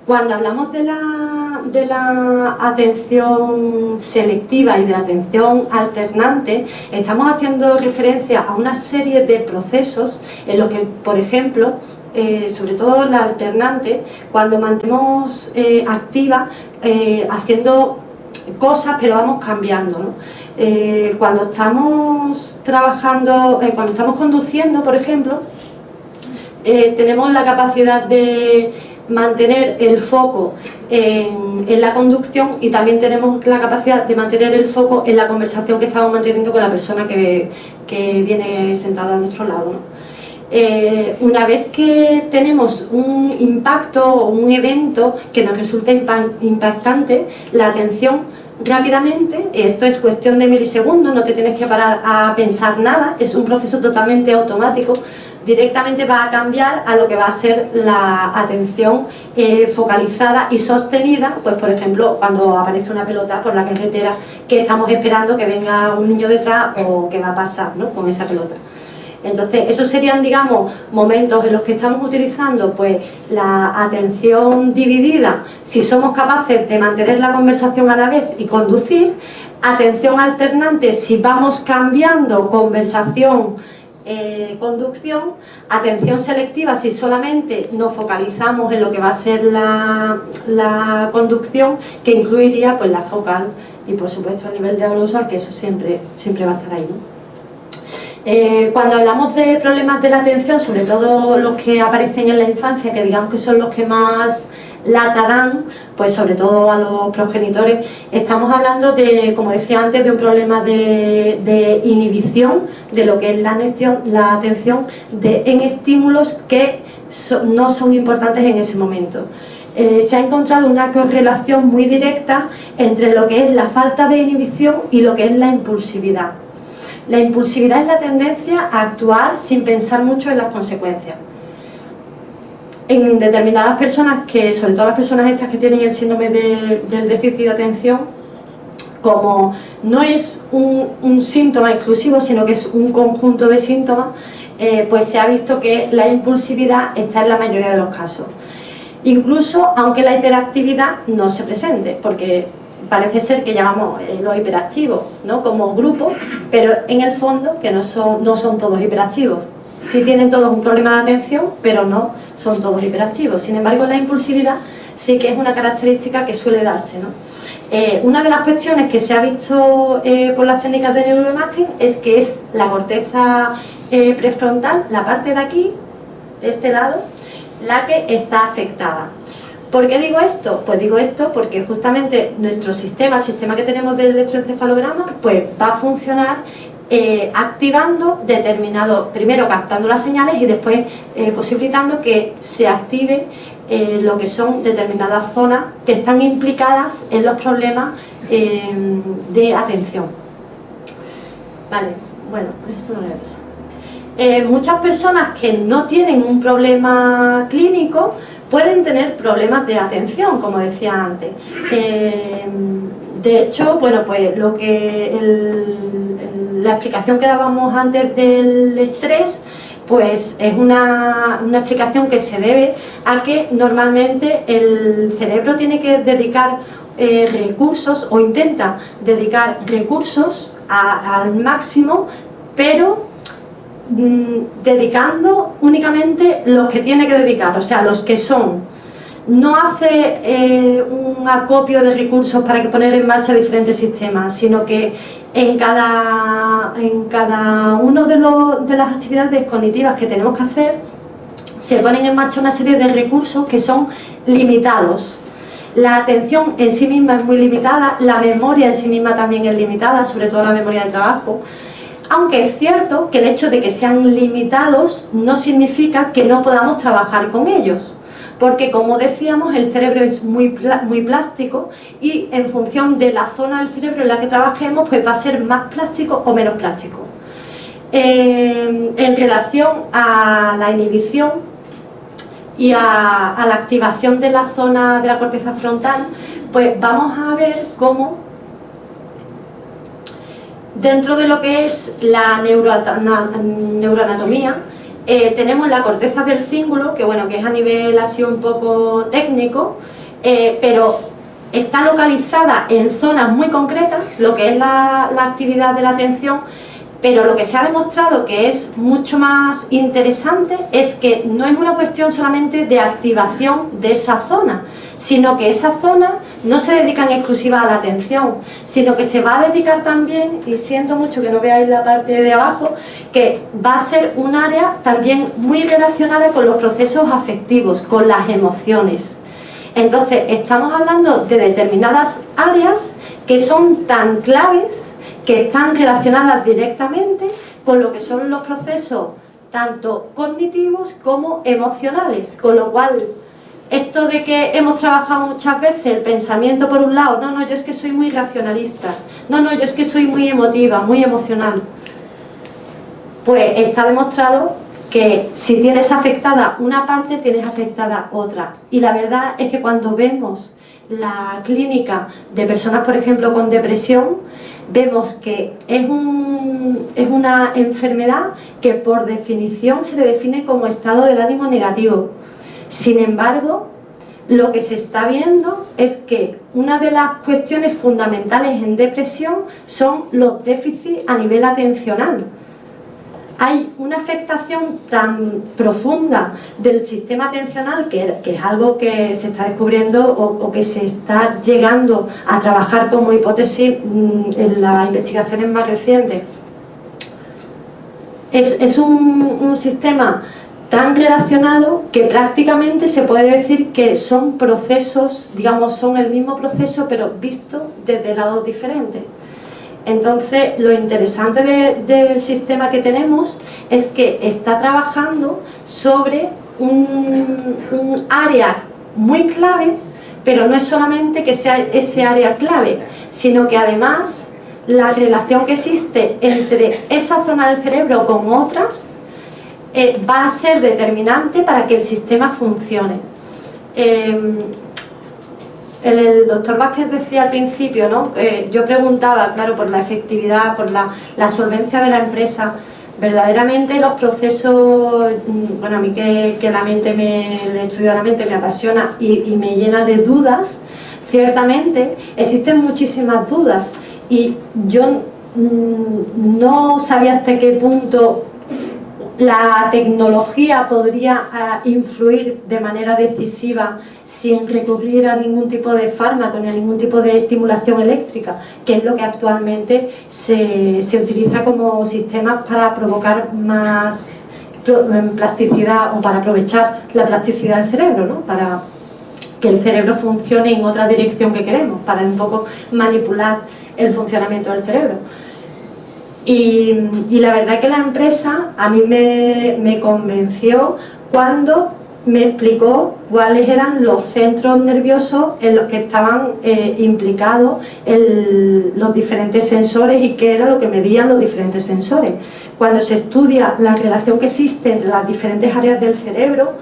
Cuando hablamos de la atención selectiva y de la atención alternante, estamos haciendo referencia a una serie de procesos en los que, por ejemplo, sobre todo la alternante, cuando mantenemos activa, haciendo cosas, pero vamos cambiando, ¿no? Cuando estamos trabajando, cuando estamos conduciendo, por ejemplo, tenemos la capacidad de mantener el foco en la conducción y también tenemos la capacidad de mantener el foco en la conversación que estamos manteniendo con la persona que viene sentada a nuestro lado, ¿no? Una vez que tenemos un impacto o un evento que nos resulta impactante, la atención rápidamente, esto es cuestión de milisegundos, no te tienes que parar a pensar nada, es un proceso totalmente automático, directamente va a cambiar a lo que va a ser la atención focalizada y sostenida, pues por ejemplo cuando aparece una pelota por la carretera que estamos esperando que venga un niño detrás o que va a pasar, ¿no?, con esa pelota. Entonces, esos serían, digamos, momentos en los que estamos utilizando pues la atención dividida, si somos capaces de mantener la conversación a la vez y conducir, atención alternante si vamos cambiando conversación, conducción, atención selectiva si solamente nos focalizamos en lo que va a ser la conducción, que incluiría pues la focal y por supuesto el nivel de arousal, que eso siempre va a estar ahí, ¿no? Cuando hablamos de problemas de la atención, sobre todo los que aparecen en la infancia, que digamos que son los que más lata dan, pues sobre todo a los progenitores, estamos hablando de, como decía antes, de un problema de inhibición de lo que es la atención en estímulos que no son importantes en ese momento. Se ha encontrado una correlación muy directa entre lo que es la falta de inhibición y lo que es la impulsividad. La impulsividad es la tendencia a actuar sin pensar mucho en las consecuencias. En determinadas personas, sobre todo las personas estas que tienen el síndrome del déficit de atención, como no es un síntoma exclusivo, sino que es un conjunto de síntomas, pues se ha visto que la impulsividad está en la mayoría de los casos. Incluso aunque la hiperactividad no se presente, porque parece ser que llamamos los hiperactivos, ¿no?, como grupo, pero en el fondo que no son todos hiperactivos. Sí tienen todos un problema de atención, pero no son todos hiperactivos. Sin embargo, la impulsividad sí que es una característica que suele darse, ¿no? Una de las cuestiones que se ha visto por las técnicas de neuroimagen es que es la corteza prefrontal, la parte de aquí, de este lado, la que está afectada. ¿Por qué digo esto? Pues digo esto porque justamente nuestro sistema, el sistema que tenemos del electroencefalograma, pues va a funcionar activando primero captando las señales y después posibilitando que se active lo que son determinadas zonas que están implicadas en los problemas de atención. Vale, bueno, esto no lo voy a pasar. Muchas personas que no tienen un problema clínico pueden tener problemas de atención, como decía antes. De hecho, bueno, pues la explicación que dábamos antes del estrés, pues es una explicación que se debe a que normalmente el cerebro tiene que dedicar recursos, o intenta dedicar recursos al máximo, pero dedicando únicamente los que tiene que dedicar, o sea, los que son. No hace un acopio de recursos para poner en marcha diferentes sistemas, sino que en cada uno de las actividades cognitivas que tenemos que hacer se ponen en marcha una serie de recursos que son limitados. La atención en sí misma es muy limitada, la memoria en sí misma también es limitada, sobre todo la memoria de trabajo. Aunque es cierto que el hecho de que sean limitados no significa que no podamos trabajar con ellos, porque como decíamos, el cerebro es muy plástico y en función de la zona del cerebro en la que trabajemos, pues va a ser más plástico o menos plástico. En relación a la inhibición y a la activación de la zona de la corteza frontal, pues vamos a ver cómo dentro de lo que es la neuroanatomía, tenemos la corteza del cíngulo, que bueno, que es a nivel así un poco técnico, pero está localizada en zonas muy concretas, lo que es la actividad de la atención, pero lo que se ha demostrado que es mucho más interesante es que no es una cuestión solamente de activación de esa zona, sino que esa zona no se dedica en exclusiva a la atención, sino que se va a dedicar también, y siento mucho que no veáis la parte de abajo, que va a ser un área también muy relacionada con los procesos afectivos, con las emociones. Entonces, estamos hablando de determinadas áreas que son tan claves, que están relacionadas directamente con lo que son los procesos tanto cognitivos como emocionales, con lo cual esto de que hemos trabajado muchas veces el pensamiento por un lado, no, yo es que soy muy racionalista, no, yo es que soy muy emotiva, muy emocional, pues está demostrado que si tienes afectada una parte, tienes afectada otra. Y la verdad es que cuando vemos la clínica de personas, por ejemplo, con depresión, vemos que es una enfermedad que por definición se le define como estado del ánimo negativo. Sin embargo, lo que se está viendo es que una de las cuestiones fundamentales en depresión son los déficits a nivel atencional. Hay una afectación tan profunda del sistema atencional que es algo que se está descubriendo o que se está llegando a trabajar como hipótesis en las investigaciones más recientes. Es un sistema tan relacionado que prácticamente se puede decir que son procesos, digamos, son el mismo proceso pero visto desde lados diferentes. Entonces, lo interesante del sistema que tenemos es que está trabajando sobre un área muy clave, pero no es solamente que sea ese área clave, sino que además la relación que existe entre esa zona del cerebro con otras va a ser determinante para que el sistema funcione. El doctor Vázquez decía al principio, ¿no? Yo preguntaba, claro, por la efectividad, por la solvencia de la empresa. Verdaderamente los procesos, bueno, a mí que la mente el estudio de la mente me apasiona y me llena de dudas, ciertamente existen muchísimas dudas y yo no sabía hasta qué punto la tecnología podría influir de manera decisiva sin recurrir a ningún tipo de fármaco ni a ningún tipo de estimulación eléctrica, que es lo que actualmente se utiliza como sistema para provocar más plasticidad o para aprovechar la plasticidad del cerebro, ¿no? Para que el cerebro funcione en otra dirección que queremos, para un poco manipular el funcionamiento del cerebro. Y la verdad que la empresa a mí me convenció cuando me explicó cuáles eran los centros nerviosos en los que estaban implicados los diferentes sensores y qué era lo que medían los diferentes sensores. Cuando se estudia la relación que existe entre las diferentes áreas del cerebro,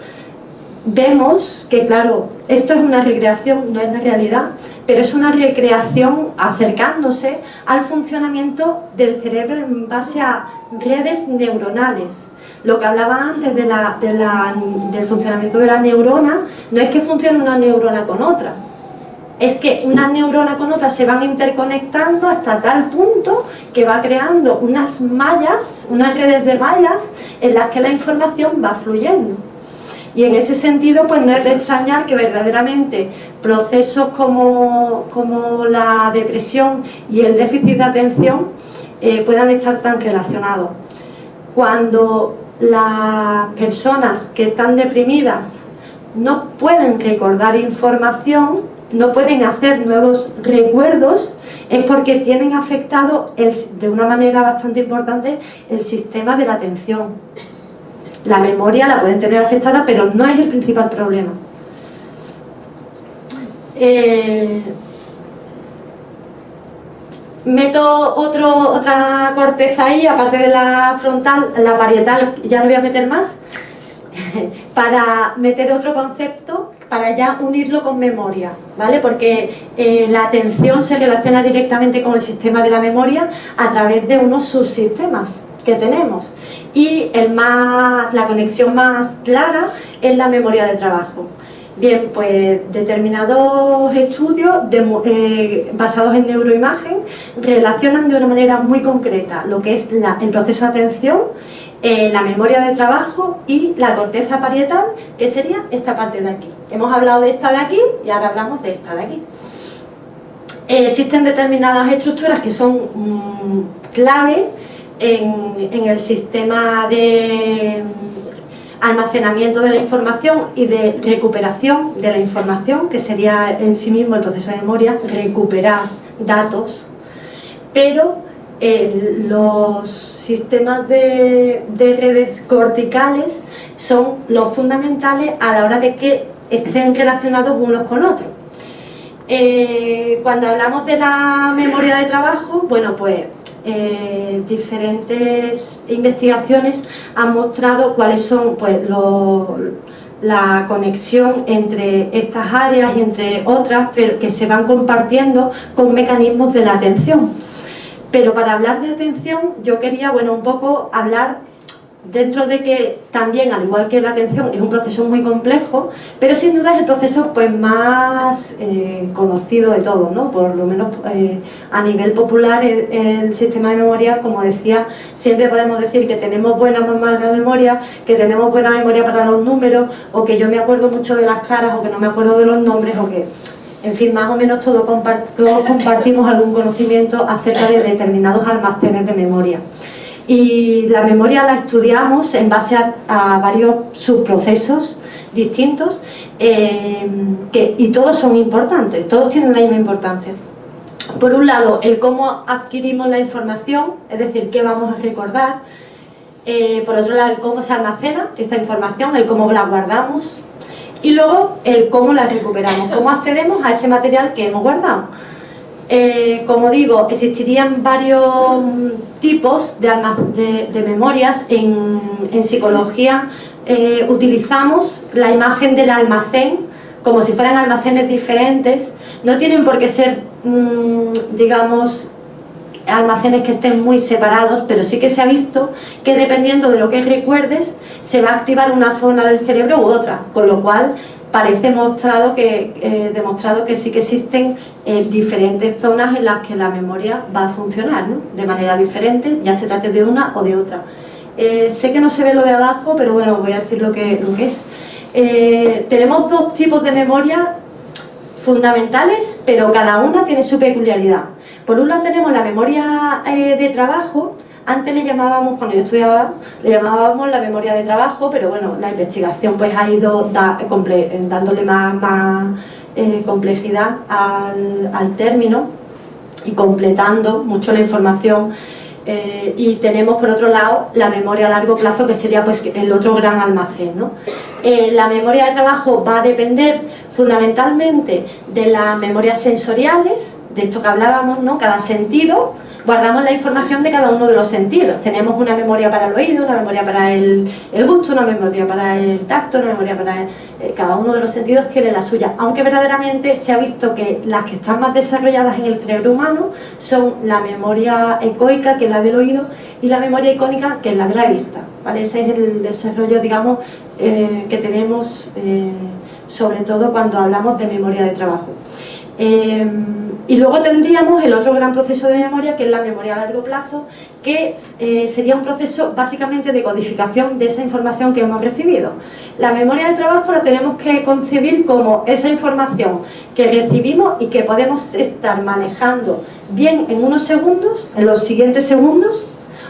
vemos que, claro, esto es una recreación, no es la realidad, pero es una recreación acercándose al funcionamiento del cerebro en base a redes neuronales. Lo que hablaba antes del funcionamiento de la neurona, no es que funcione una neurona con otra, es que una neurona con otra se van interconectando hasta tal punto que va creando unas mallas, unas redes de mallas en las que la información va fluyendo. Y en ese sentido, pues no es de extrañar que verdaderamente procesos como la depresión y el déficit de atención puedan estar tan relacionados. Cuando las personas que están deprimidas no pueden recordar información, no pueden hacer nuevos recuerdos, es porque tienen afectado de una manera bastante importante el sistema de la atención. La memoria la pueden tener afectada, pero no es el principal problema. Meto otra corteza ahí, aparte de la frontal, la parietal, ya no voy a meter más, para meter otro concepto, para ya unirlo con memoria, ¿vale? Porque la atención se relaciona directamente con el sistema de la memoria a través de unos subsistemas que tenemos. Y la conexión más clara es la memoria de trabajo. Bien, pues determinados estudios basados en neuroimagen relacionan de una manera muy concreta lo que es el proceso de atención, la memoria de trabajo y la corteza parietal, que sería esta parte de aquí. Hemos hablado de esta de aquí y ahora hablamos de esta de aquí. Existen determinadas estructuras que son clave en el sistema de almacenamiento de la información y de recuperación de la información, que sería en sí mismo el proceso de memoria, recuperar datos, pero los sistemas de redes corticales son los fundamentales a la hora de que estén relacionados unos con otros. Cuando hablamos de la memoria de trabajo, bueno, pues diferentes investigaciones han mostrado cuáles son, pues, la conexión entre estas áreas y entre otras, pero que se van compartiendo con mecanismos de la atención. Pero para hablar de atención, yo quería, bueno, un poco hablar, dentro de que también, al igual que la atención, es un proceso muy complejo, pero sin duda es el proceso, pues, más conocido de todos, ¿no? Por lo menos a nivel popular, el sistema de memoria, como decía, siempre podemos decir que tenemos buena o mala memoria, que tenemos buena memoria para los números, o que yo me acuerdo mucho de las caras, o que no me acuerdo de los nombres, o que, en fin, más o menos todos compartimos algún conocimiento acerca de determinados almacenes de memoria. Y la memoria la estudiamos en base a varios subprocesos distintos, y todos son importantes, todos tienen la misma importancia. Por un lado, el cómo adquirimos la información, es decir, qué vamos a recordar. Por otro lado, el cómo se almacena esta información, el cómo la guardamos. Y luego, el cómo la recuperamos, cómo accedemos a ese material que hemos guardado. Como digo, existirían varios tipos de memorias. En psicología utilizamos la imagen del almacén como si fueran almacenes diferentes. No tienen por qué ser, digamos, almacenes que estén muy separados, pero sí que se ha visto que dependiendo de lo que recuerdes se va a activar una zona del cerebro u otra, con lo cual parece demostrado que sí que existen diferentes zonas en las que la memoria va a funcionar, ¿no? De manera diferente, ya se trate de una o de otra. Sé que no se ve lo de abajo, pero bueno, voy a decir lo que es. Tenemos dos tipos de memoria fundamentales, pero cada una tiene su peculiaridad. Por un lado tenemos la memoria de trabajo. Antes le llamábamos, cuando yo estudiaba, le llamábamos la memoria de trabajo, pero bueno, la investigación pues ha ido dándole más complejidad al término y completando mucho la información. Y tenemos por otro lado la memoria a largo plazo, que sería pues el otro gran almacén, ¿no? La memoria de trabajo va a depender fundamentalmente de las memorias sensoriales, de esto que hablábamos, ¿no? Cada sentido. Guardamos la información de cada uno de los sentidos. Tenemos una memoria para el oído, una memoria para el gusto, una memoria para el tacto, una memoria para cada uno de los sentidos tiene la suya. Aunque verdaderamente se ha visto que las que están más desarrolladas en el cerebro humano son la memoria ecoica, que es la del oído, y la memoria icónica, que es la de la vista, ¿vale? Ese es el desarrollo, digamos, que tenemos, sobre todo cuando hablamos de memoria de trabajo. Y luego tendríamos el otro gran proceso de memoria, que es la memoria a largo plazo, que sería un proceso básicamente de codificación de esa información que hemos recibido. La memoria de trabajo la tenemos que concebir como esa información que recibimos y que podemos estar manejando bien en unos segundos, en los siguientes segundos,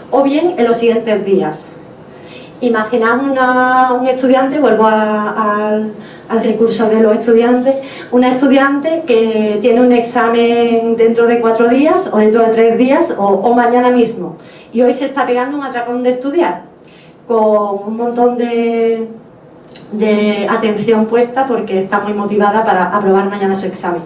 o bien en los siguientes días. Imaginad un estudiante, vuelvo al recurso de los estudiantes, una estudiante que tiene un examen dentro de 4 días o dentro de 3 días o mañana mismo, y hoy se está pegando un atracón de estudiar con un montón de atención puesta porque está muy motivada para aprobar mañana su examen.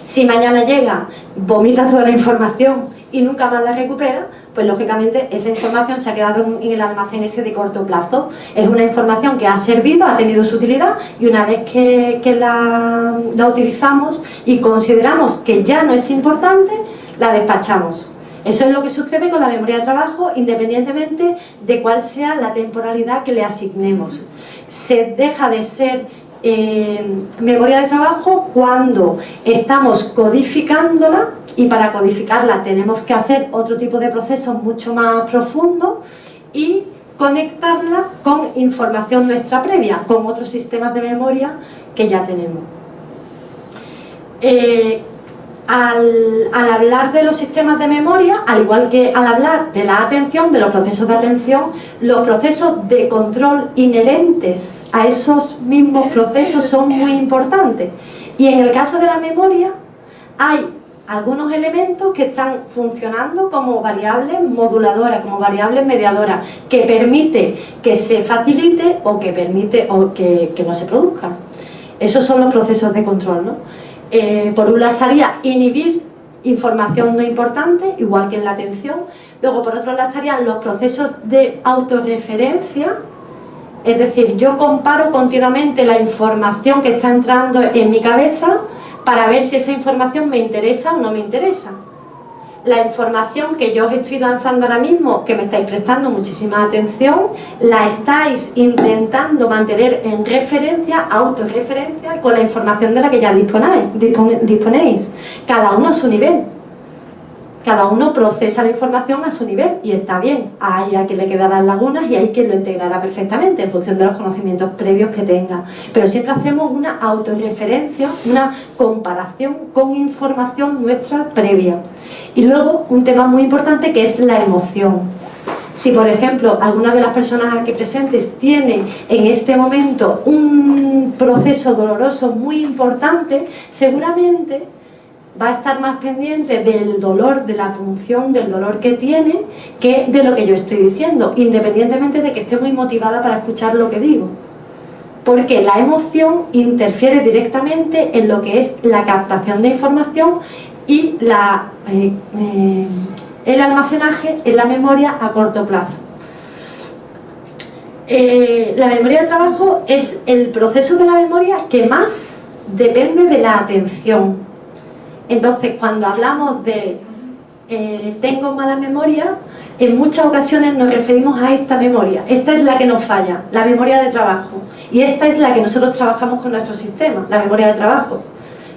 Si mañana llega, vomita toda la información y nunca más la recupera, pues lógicamente esa información se ha quedado en el almacén ese de corto plazo. Es una información que ha servido, ha tenido su utilidad, y una vez que la utilizamos y consideramos que ya no es importante, la despachamos. Eso es lo que sucede con la memoria de trabajo, independientemente de cuál sea la temporalidad que le asignemos. Se deja de ser memoria de trabajo cuando estamos codificándola, y para codificarla tenemos que hacer otro tipo de procesos mucho más profundos y conectarla con información nuestra previa, con otros sistemas de memoria que ya tenemos. Al hablar de los sistemas de memoria, al igual que al hablar de la atención, de los procesos de atención, los procesos de control inherentes a esos mismos procesos son muy importantes. Y en el caso de la memoria hay algunos elementos que están funcionando como variables moduladoras, como variables mediadoras, que permite que se facilite o que permite o que no se produzca. Esos son los procesos de control, ¿no? Por un lado estaría inhibir información no importante, igual que en la atención. Luego, por otro lado, estarían los procesos de autorreferencia, es decir, yo comparo continuamente la información que está entrando en mi cabeza para ver si esa información me interesa o no me interesa. La información que yo os estoy lanzando ahora mismo, que me estáis prestando muchísima atención, la estáis intentando mantener en referencia, autorreferencia, con la información de la que ya disponéis. Cada uno a su nivel. Cada uno procesa la información a su nivel y está bien. Hay a quien le quedarán lagunas y hay quien lo integrará perfectamente en función de los conocimientos previos que tenga. Pero siempre hacemos una autorreferencia, una comparación con información nuestra previa. Y luego un tema muy importante que es la emoción. Si por ejemplo alguna de las personas aquí presentes tiene en este momento un proceso doloroso muy importante, seguramente va a estar más pendiente del dolor, de la punción, del dolor que tiene, que de lo que yo estoy diciendo, independientemente de que esté muy motivada para escuchar lo que digo. Porque la emoción interfiere directamente en lo que es la captación de información y el almacenaje en la memoria a corto plazo. La memoria de trabajo es el proceso de la memoria que más depende de la atención. Entonces, cuando hablamos de tengo mala memoria, en muchas ocasiones nos referimos a esta memoria. Esta es la que nos falla, la memoria de trabajo. Y esta es la que nosotros trabajamos con nuestro sistema, la memoria de trabajo,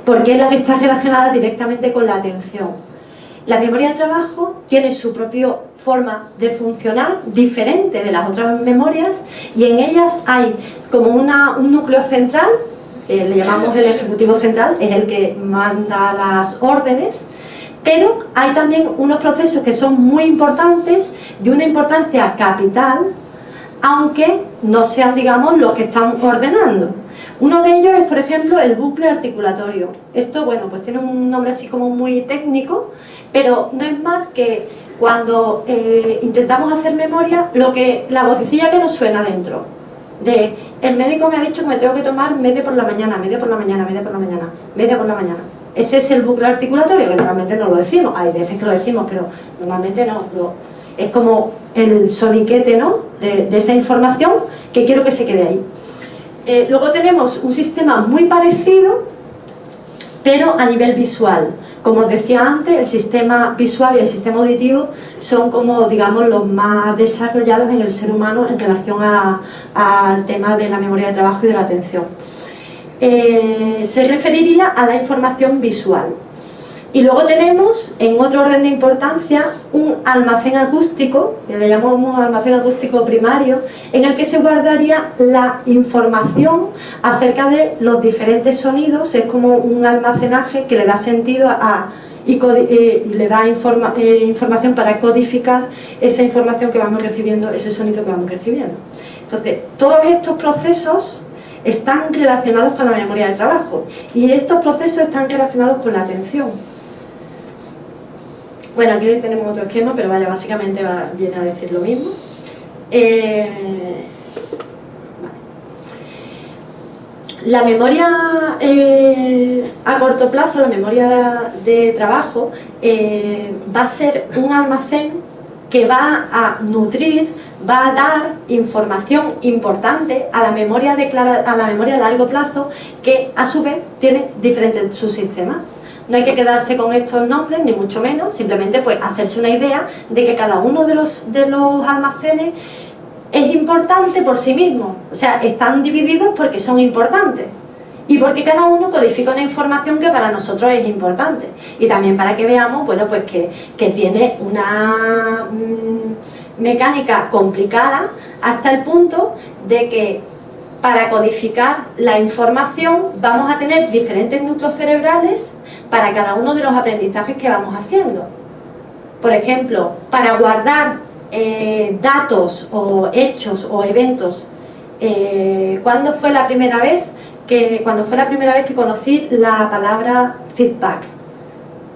porque es la que está relacionada directamente con la atención. La memoria de trabajo tiene su propia forma de funcionar, diferente de las otras memorias, y en ellas hay como un núcleo central, le llamamos el ejecutivo central, es el que manda las órdenes, pero hay también unos procesos que son muy importantes, de una importancia capital, aunque no sean, digamos, los que están ordenando. Uno de ellos es, por ejemplo, el bucle articulatorio. Esto, bueno, pues tiene un nombre así como muy técnico, pero no es más que cuando intentamos hacer memoria, la vocecilla que nos suena dentro. El médico me ha dicho que me tengo que tomar media por la mañana, media por la mañana, media por la mañana, media por la mañana. Ese es el bucle articulatorio, que normalmente no lo decimos. Hay veces que lo decimos, pero normalmente no. Es como el soniquete, ¿no?, de esa información que quiero que se quede ahí. Luego tenemos un sistema muy parecido, pero a nivel visual. Como os decía antes, el sistema visual y el sistema auditivo son como, digamos, los más desarrollados en el ser humano en relación al tema de la memoria de trabajo y de la atención. Se referiría a la información visual. Y luego tenemos, en otro orden de importancia, un almacén acústico, que le llamamos almacén acústico primario, en el que se guardaría la información acerca de los diferentes sonidos. Es como un almacenaje que le da sentido y le da información para codificar esa información que vamos recibiendo, ese sonido que vamos recibiendo. Entonces, todos estos procesos están relacionados con la memoria de trabajo y estos procesos están relacionados con la atención. Bueno, aquí tenemos otro esquema, pero vaya, básicamente viene a decir lo mismo. La memoria a corto plazo, la memoria de trabajo, va a ser un almacén que va a nutrir, va a dar información importante a la memoria a largo plazo, que a su vez tiene diferentes subsistemas. No hay que quedarse con estos nombres, ni mucho menos, simplemente pues hacerse una idea de que cada uno de los almacenes es importante por sí mismo. O sea, están divididos porque son importantes y porque cada uno codifica una información que para nosotros es importante. Y también para que veamos, bueno, pues que tiene una mecánica complicada hasta el punto de que para codificar la información vamos a tener diferentes núcleos cerebrales para cada uno de los aprendizajes que vamos haciendo. Por ejemplo, para guardar datos o hechos o eventos, ¿cuándo fue la primera vez que conocí la palabra feedback?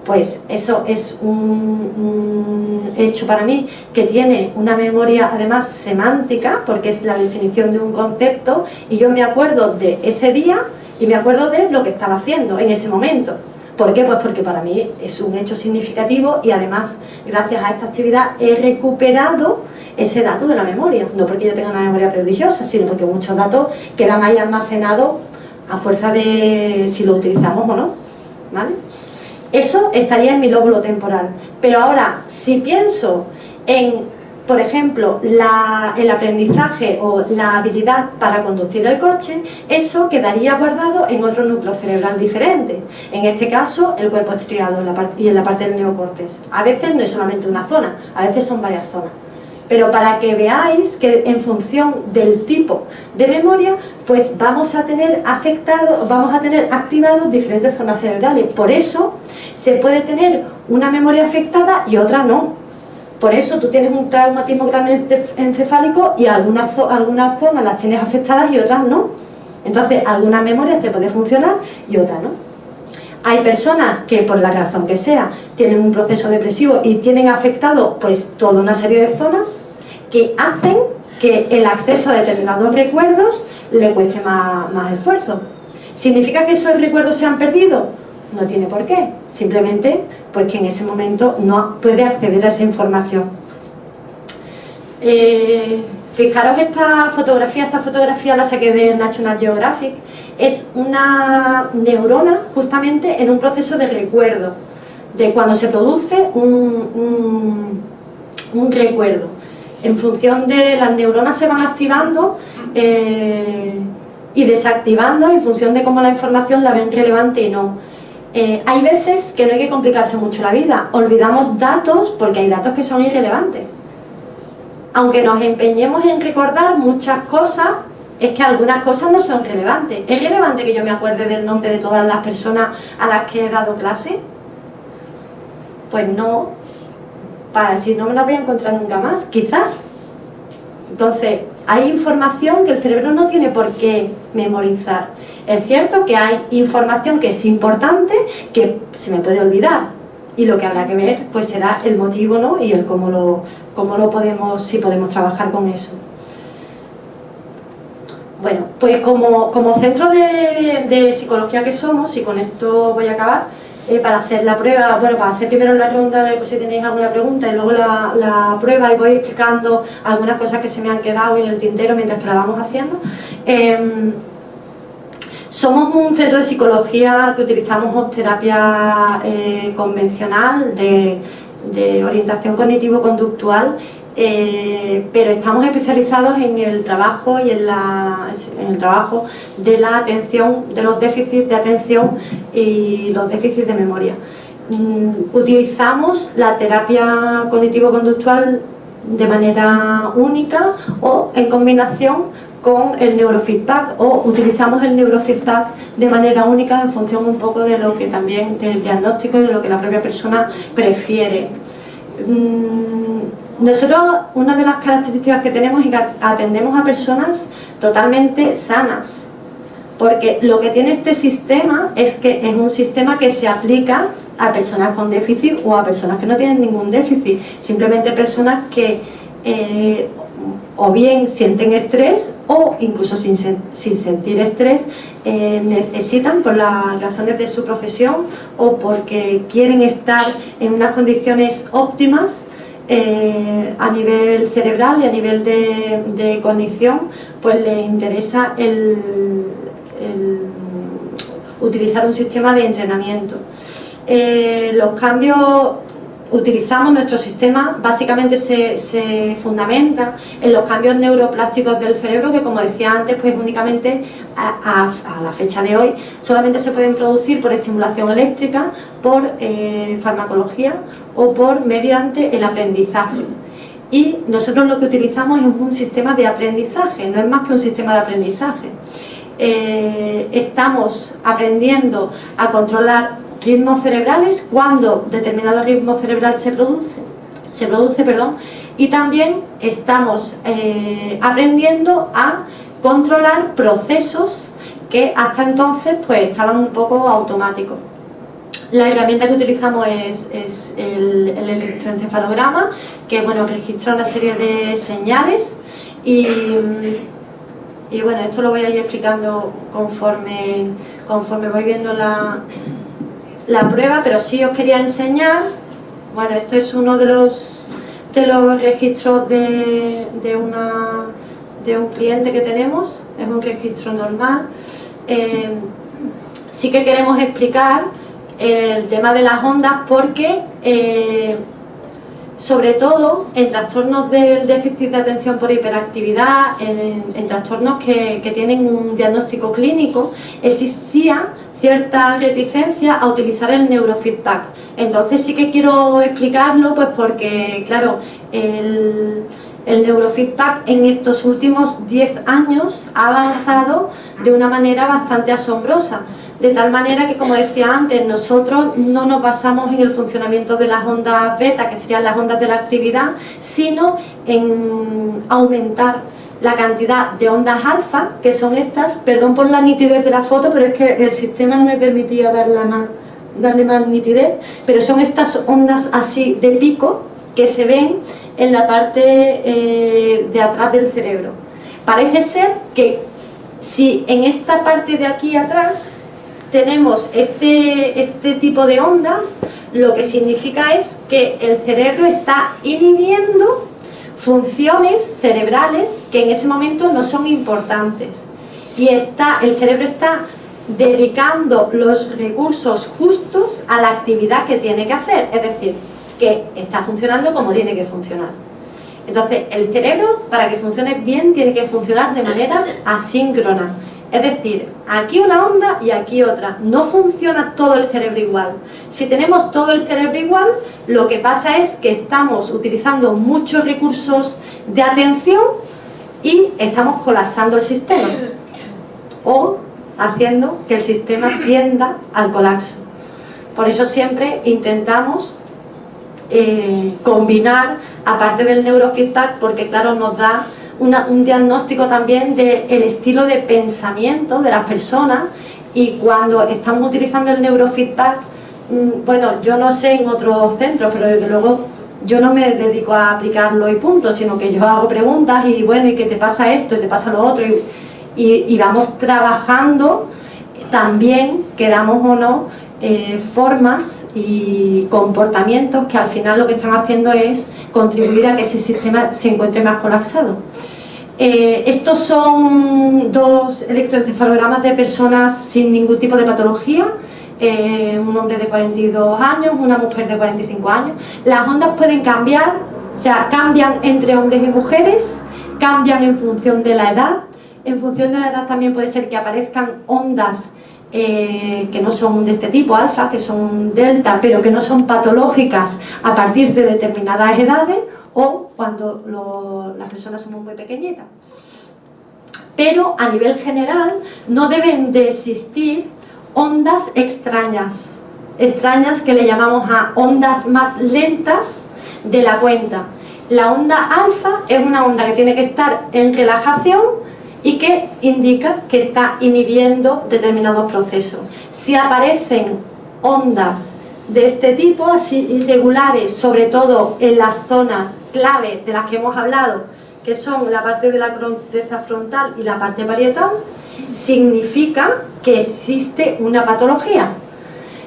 Pues eso es un hecho para mí que tiene una memoria además semántica, porque es la definición de un concepto, y yo me acuerdo de ese día y me acuerdo de lo que estaba haciendo en ese momento. ¿Por qué? Pues porque para mí es un hecho significativo y además, gracias a esta actividad, he recuperado ese dato de la memoria. No porque yo tenga una memoria prodigiosa, sino porque muchos datos quedan ahí almacenados a fuerza de si lo utilizamos o no, ¿vale? Eso estaría en mi lóbulo temporal. Pero ahora, si pienso en, por ejemplo, el aprendizaje o la habilidad para conducir el coche, eso quedaría guardado en otro núcleo cerebral diferente. En este caso, el cuerpo estriado y en la parte del neocórtex. A veces no es solamente una zona, a veces son varias zonas. Pero para que veáis que en función del tipo de memoria, pues vamos a tener activados diferentes zonas cerebrales. Por eso se puede tener una memoria afectada y otra no. Por eso tú tienes un traumatismo craneoencefálico y algunas zonas las tienes afectadas y otras no. Entonces, algunas memorias te pueden funcionar y otras no. Hay personas que, por la razón que sea, tienen un proceso depresivo y tienen afectado pues toda una serie de zonas que hacen que el acceso a determinados recuerdos le cueste más esfuerzo. ¿Significa que esos recuerdos se han perdido? No tiene por qué, simplemente pues que en ese momento no puede acceder a esa información. Fijaros esta fotografía la saqué de National Geographic, es una neurona justamente en un proceso de recuerdo, de cuando se produce un recuerdo. En función de las neuronas se van activando y desactivando en función de cómo la información la ven relevante y no. Hay veces que no hay que complicarse mucho la vida, olvidamos datos porque hay datos que son irrelevantes. Aunque nos empeñemos en recordar muchas cosas, es que algunas cosas no son relevantes. ¿Es relevante que yo me acuerde del nombre de todas las personas a las que he dado clase? Pues no, si no me las voy a encontrar nunca más, quizás. Entonces, hay información que el cerebro no tiene por qué memorizar. Es cierto que hay información que es importante, que se me puede olvidar. Y lo que habrá que ver pues será el motivo, ¿no? Y el cómo lo podemos, si podemos trabajar con eso. Bueno, pues como centro de psicología que somos, y con esto voy a acabar, para hacer la prueba, bueno, para hacer primero la ronda de pues, si tenéis alguna pregunta y luego la prueba, y voy explicando algunas cosas que se me han quedado en el tintero mientras que la vamos haciendo. Somos un centro de psicología que utilizamos terapia convencional de orientación cognitivo-conductual, pero estamos especializados en el trabajo y en el trabajo de la atención, de los déficits de atención y los déficits de memoria. Utilizamos la terapia cognitivo-conductual de manera única o en combinación con el neurofeedback, o utilizamos el neurofeedback de manera única en función un poco de lo que también del diagnóstico y de lo que la propia persona prefiere. Nosotros, una de las características que tenemos es que atendemos a personas totalmente sanas, porque lo que tiene este sistema es que es un sistema que se aplica a personas con déficit o a personas que no tienen ningún déficit, simplemente personas que o bien sienten estrés o incluso sin sentir estrés necesitan, por las razones de su profesión o porque quieren estar en unas condiciones óptimas a nivel cerebral y a nivel de cognición, pues les interesa utilizar un sistema de entrenamiento. Los cambios, utilizamos nuestro sistema, básicamente se fundamenta en los cambios neuroplásticos del cerebro que, como decía antes, pues únicamente a la fecha de hoy solamente se pueden producir por estimulación eléctrica, por farmacología o mediante el aprendizaje. Y nosotros lo que utilizamos es un sistema de aprendizaje, no es más que un sistema de aprendizaje. Estamos aprendiendo a controlar ritmos cerebrales cuando determinado ritmo cerebral se produce, y también estamos aprendiendo a controlar procesos que hasta entonces pues estaban un poco automáticos. La herramienta que utilizamos es el electroencefalograma, que bueno, registra una serie de señales y Y bueno, esto lo voy a ir explicando conforme voy viendo la prueba, pero sí os quería enseñar. Bueno, esto es uno de los registros de un cliente que tenemos, es un registro normal. Sí que queremos explicar el tema de las ondas porque sobre todo en trastornos del déficit de atención por hiperactividad, en trastornos que tienen un diagnóstico clínico, existía cierta reticencia a utilizar el neurofeedback. Entonces sí que quiero explicarlo, pues porque, claro, el neurofeedback en estos últimos 10 años ha avanzado de una manera bastante asombrosa. De tal manera que, como decía antes, nosotros no nos basamos en el funcionamiento de las ondas beta, que serían las ondas de la actividad, sino en aumentar la cantidad de ondas alfa, que son estas. Perdón por la nitidez de la foto, pero es que el sistema no me permitía darle más nitidez, pero son estas ondas así de pico que se ven en la parte de atrás del cerebro. Parece ser que si en esta parte de aquí atrás tenemos este tipo de ondas, lo que significa es que el cerebro está inhibiendo funciones cerebrales que en ese momento no son importantes, y el cerebro está dedicando los recursos justos a la actividad que tiene que hacer, es decir, que está funcionando como tiene que funcionar. Entonces, el cerebro, para que funcione bien, tiene que funcionar de manera asíncrona. Es decir, aquí una onda y aquí otra. No funciona todo el cerebro igual. Si tenemos todo el cerebro igual, lo que pasa es que estamos utilizando muchos recursos de atención y estamos colapsando el sistema, o haciendo que el sistema tienda al colapso. Por eso siempre intentamos combinar, aparte del neurofeedback, porque claro, nos da un diagnóstico también del estilo de pensamiento de las personas. Y cuando estamos utilizando el neurofeedback, bueno, yo no sé en otros centros, pero desde luego yo no me dedico a aplicarlo y punto, sino que yo hago preguntas y bueno, ¿y qué te pasa esto? ¿Y te pasa lo otro? Y vamos trabajando también, queramos o no, formas y comportamientos que al final lo que están haciendo es contribuir a que ese sistema se encuentre más colapsado. Estos son 2 electroencefalogramas de personas sin ningún tipo de patología, un hombre de 42 años, una mujer de 45 años. Las ondas pueden cambiar, o sea, cambian entre hombres y mujeres, cambian en función de la edad. En función de la edad también puede ser que aparezcan ondas que no son de este tipo, alfa, que son delta, pero que no son patológicas a partir de determinadas edades, o cuando las personas somos muy pequeñitas. Pero a nivel general no deben de existir ondas extrañas que le llamamos a ondas más lentas de la cuenta. La onda alfa es una onda que tiene que estar en relajación y que indica que está inhibiendo determinados procesos. Si aparecen ondas de este tipo, así irregulares, sobre todo en las zonas clave de las que hemos hablado, que son la parte de la corteza frontal y la parte parietal, significa que existe una patología.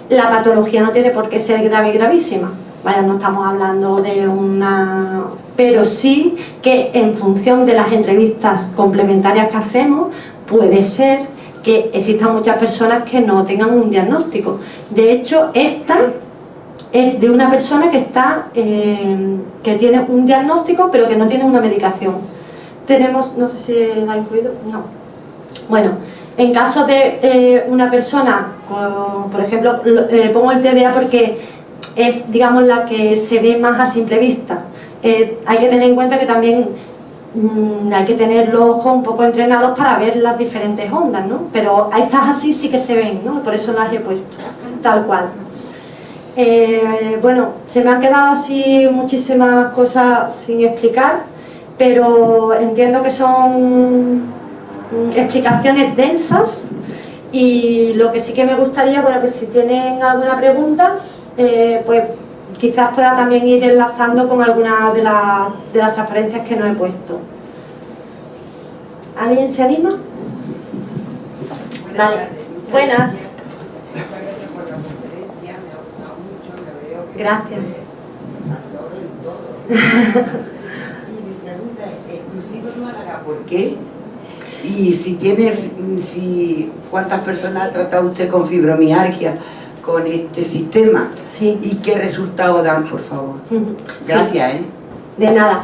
La patología no tiene por qué ser grave y gravísima. Vaya, no estamos hablando de una... Pero sí que en función de las entrevistas complementarias que hacemos, puede ser que existan muchas personas que no tengan un diagnóstico. De hecho, esta es de una persona que tiene un diagnóstico, pero que no tiene una medicación. Tenemos, no sé si la ha incluido, no. Bueno, en caso de una persona, por ejemplo, pongo el TDA porque es, digamos, la que se ve más a simple vista. Hay que tener en cuenta que también hay que tener los ojos un poco entrenados para ver las diferentes ondas, ¿no? Pero a estas así sí que se ven, ¿no? Por eso las he puesto, tal cual. Bueno, se me han quedado así muchísimas cosas sin explicar, pero entiendo que son explicaciones densas, y lo que sí que me gustaría, bueno, pues si tienen alguna pregunta, pues quizás pueda también ir enlazando con alguna de las transparencias que no he puesto. ¿Alguien se anima? Vale. Buenas. Gracias. Y mi pregunta es, ¿exclusivo en Málaga por qué? Y ¿cuántas personas ha tratado usted con fibromialgia con este sistema? Sí. ¿Y qué resultados dan, por favor? Gracias, sí. De nada.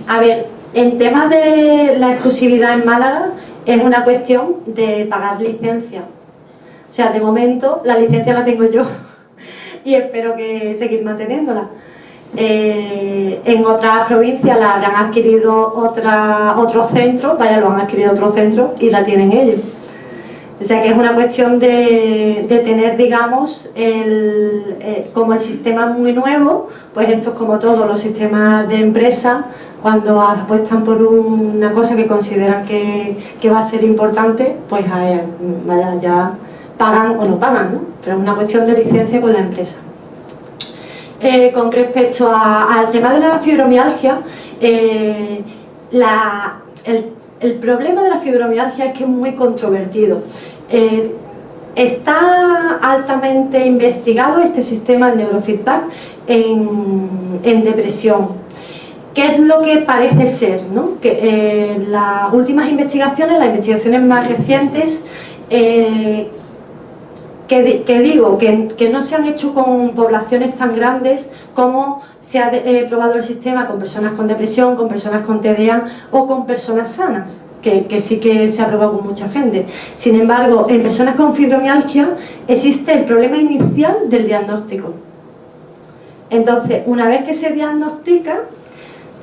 A ver, en temas de la exclusividad en Málaga es una cuestión de pagar licencia. O sea, de momento la licencia la tengo yo y espero que seguir manteniéndola. En otras provincias la habrán adquirido otros centros, lo han adquirido otros centros y la tienen ellos. O sea que es una cuestión de tener, digamos, como el sistema es muy nuevo, pues esto es como todos los sistemas de empresa, cuando apuestan por una cosa que consideran que va a ser importante, pues ya pagan o no pagan, ¿no? Pero es una cuestión de licencia con la empresa. Con respecto al tema de la fibromialgia, el problema de la fibromialgia es que es muy controvertido. Está altamente investigado este sistema de neurofeedback en depresión. ¿Qué es lo que parece ser, ¿no? Que las últimas investigaciones, las investigaciones más recientes, que no se han hecho con poblaciones tan grandes como se ha probado el sistema con personas con depresión, con personas con TDA o con personas sanas, que sí que se ha probado con mucha gente. Sin embargo, en personas con fibromialgia existe el problema inicial del diagnóstico. Entonces, una vez que se diagnostica,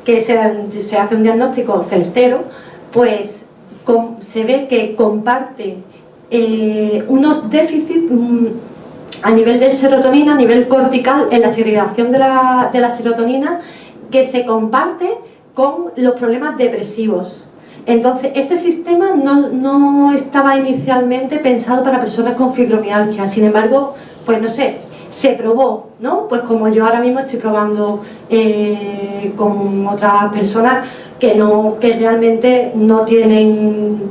que se hace un diagnóstico certero, pues se ve que comparte unos déficits a nivel de serotonina, a nivel cortical, en la segregación de la serotonina, que se comparte con los problemas depresivos. Entonces, este sistema no estaba inicialmente pensado para personas con fibromialgia. Sin embargo, pues no sé, se probó, ¿no? Pues como yo ahora mismo estoy probando con otras personas que realmente no tienen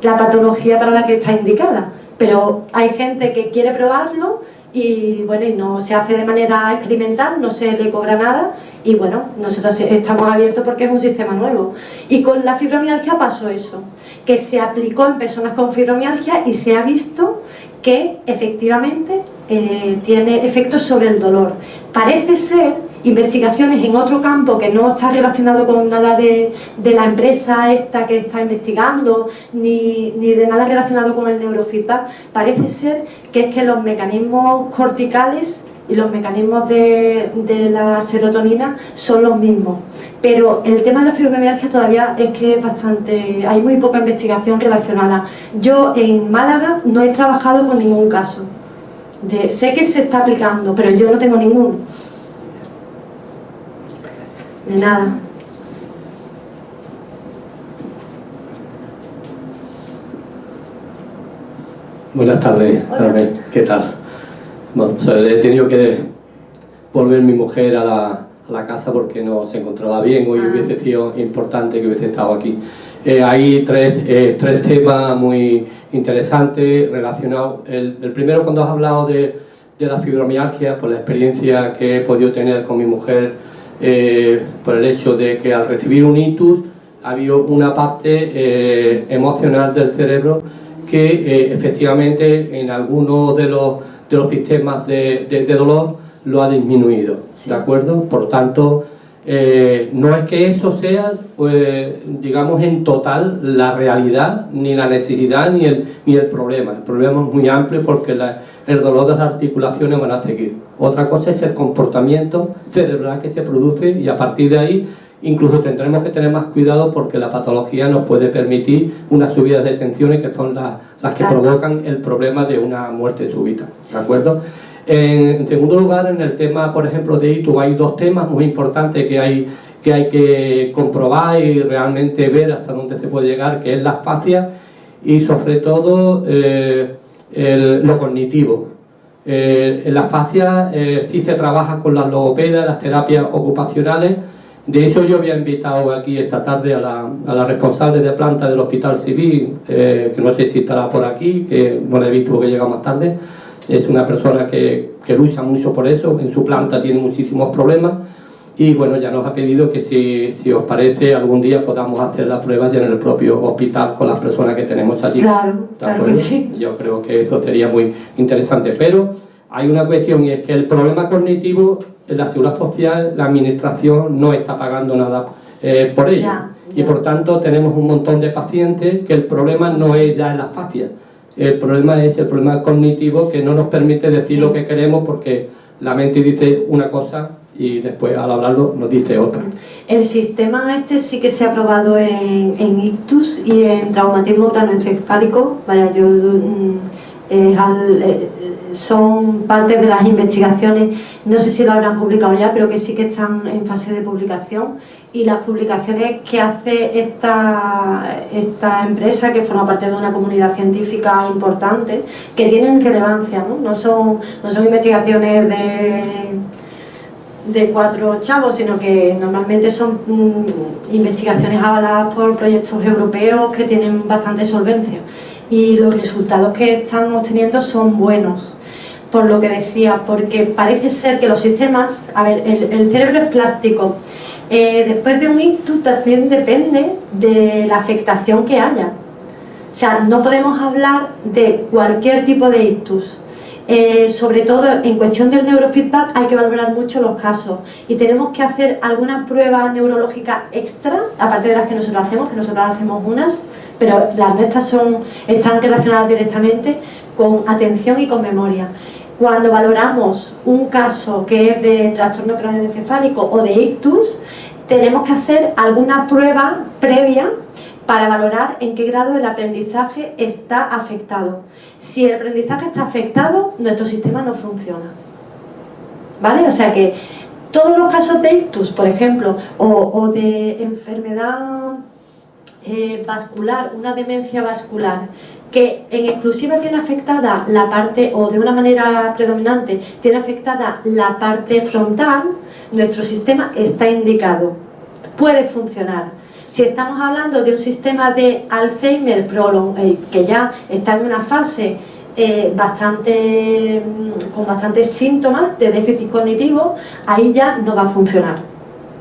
la patología para la que está indicada, pero hay gente que quiere probarlo y bueno, y no se hace de manera experimental, no se le cobra nada y bueno, nosotros estamos abiertos porque es un sistema nuevo. Y con la fibromialgia pasó eso, que se aplicó en personas con fibromialgia y se ha visto que efectivamente tiene efectos sobre el dolor. Parece ser, investigaciones en otro campo que no está relacionado con nada de la empresa esta que está investigando, ni de nada relacionado con el neurofeedback, parece ser que es que los mecanismos corticales y los mecanismos de la serotonina son los mismos. Pero el tema de la fibromialgia todavía es que es bastante... hay muy poca investigación relacionada. Yo en Málaga no he trabajado con ningún caso. Sé que se está aplicando, pero yo no tengo ninguno. De nada. Buenas tardes, Carmen. ¿Qué tal? Bueno, he tenido que volver mi mujer a la casa porque no se encontraba bien. Hoy hubiese sido importante que hubiese estado aquí. Hay tres temas muy interesantes relacionados. El primero, cuando has hablado de la fibromialgia, por la experiencia que he podido tener con mi mujer, por el hecho de que al recibir un ictus había una parte emocional del cerebro que efectivamente en algunos de los sistemas de dolor lo ha disminuido, sí. ¿De acuerdo? Por tanto, no es que eso sea, pues, digamos, en total la realidad, ni la necesidad, ni el problema. El problema es muy amplio porque el dolor de las articulaciones van a seguir. Otra cosa es el comportamiento cerebral que se produce y a partir de ahí incluso tendremos que tener más cuidado porque la patología nos puede permitir unas subidas de tensiones que son las que provocan el problema de una muerte súbita, ¿de acuerdo? En segundo lugar, en el tema, por ejemplo, de ictus, hay dos temas muy importantes que hay que comprobar y realmente ver hasta dónde se puede llegar, que es la fascia y sobre todo lo cognitivo. En la fascia sí se trabaja con las logopedas, las terapias ocupacionales, De hecho, yo había invitado aquí esta tarde a la responsable de planta del Hospital Civil, que no sé si estará por aquí, que no la he visto porque llega más tarde. Es una persona que lucha mucho por eso, en su planta tiene muchísimos problemas y bueno, ya nos ha pedido que si os parece algún día podamos hacer las pruebas ya en el propio hospital con las personas que tenemos allí. Claro, claro que sí. Yo creo que eso sería muy interesante, pero hay una cuestión y es que el problema cognitivo en la Seguridad Social, la administración no está pagando nada por ello. Y por tanto tenemos un montón de pacientes que el problema no es ya en la fascia. El problema es el problema cognitivo que no nos permite decir lo que queremos porque la mente dice una cosa y después al hablarlo nos dice otra. El sistema este sí que se ha probado en ictus y en traumatismo cranoencefálico. Vaya, son parte de las investigaciones, no sé si lo habrán publicado ya, pero que sí que están en fase de publicación. Y las publicaciones que hace esta empresa, que forma parte de una comunidad científica importante, que tienen relevancia, ¿no? No son investigaciones de 4 chavos, sino que normalmente son investigaciones avaladas por proyectos europeos que tienen bastante solvencia. Y los resultados que están obteniendo son buenos. Por lo que decía, porque parece ser que los sistemas... A ver, el cerebro es plástico. Después de un ictus también depende de la afectación que haya. O sea, no podemos hablar de cualquier tipo de ictus. Sobre todo en cuestión del neurofeedback hay que valorar mucho los casos y tenemos que hacer alguna prueba neurológica extra, aparte de las que nosotros hacemos unas, pero las nuestras están relacionadas directamente con atención y con memoria. Cuando valoramos un caso que es de trastorno craneoencefálico o de ictus, tenemos que hacer alguna prueba previa para valorar en qué grado el aprendizaje está afectado. Si el aprendizaje está afectado, nuestro sistema no funciona. ¿Vale? O sea que todos los casos de ictus, por ejemplo, o de enfermedad vascular, una demencia vascular, que en exclusiva tiene afectada la parte, o de una manera predominante, tiene afectada la parte frontal, nuestro sistema está indicado, puede funcionar. Si estamos hablando de un sistema de Alzheimer que ya está en una fase con bastantes síntomas de déficit cognitivo, ahí ya no va a funcionar.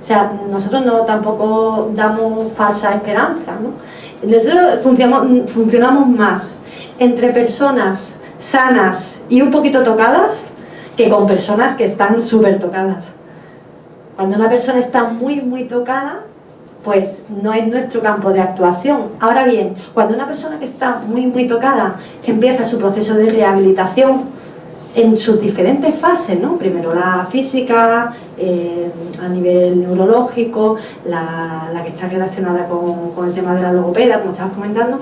O sea, nosotros tampoco damos falsa esperanza, ¿no? Nosotros funcionamos más entre personas sanas y un poquito tocadas que con personas que están súper tocadas. Cuando una persona está muy, muy tocada, pues no es nuestro campo de actuación. Ahora bien, cuando una persona que está muy, muy tocada empieza su proceso de rehabilitación en sus diferentes fases, ¿no? Primero la física, a nivel neurológico, la que está relacionada con el tema de la logopeda, como estabas comentando,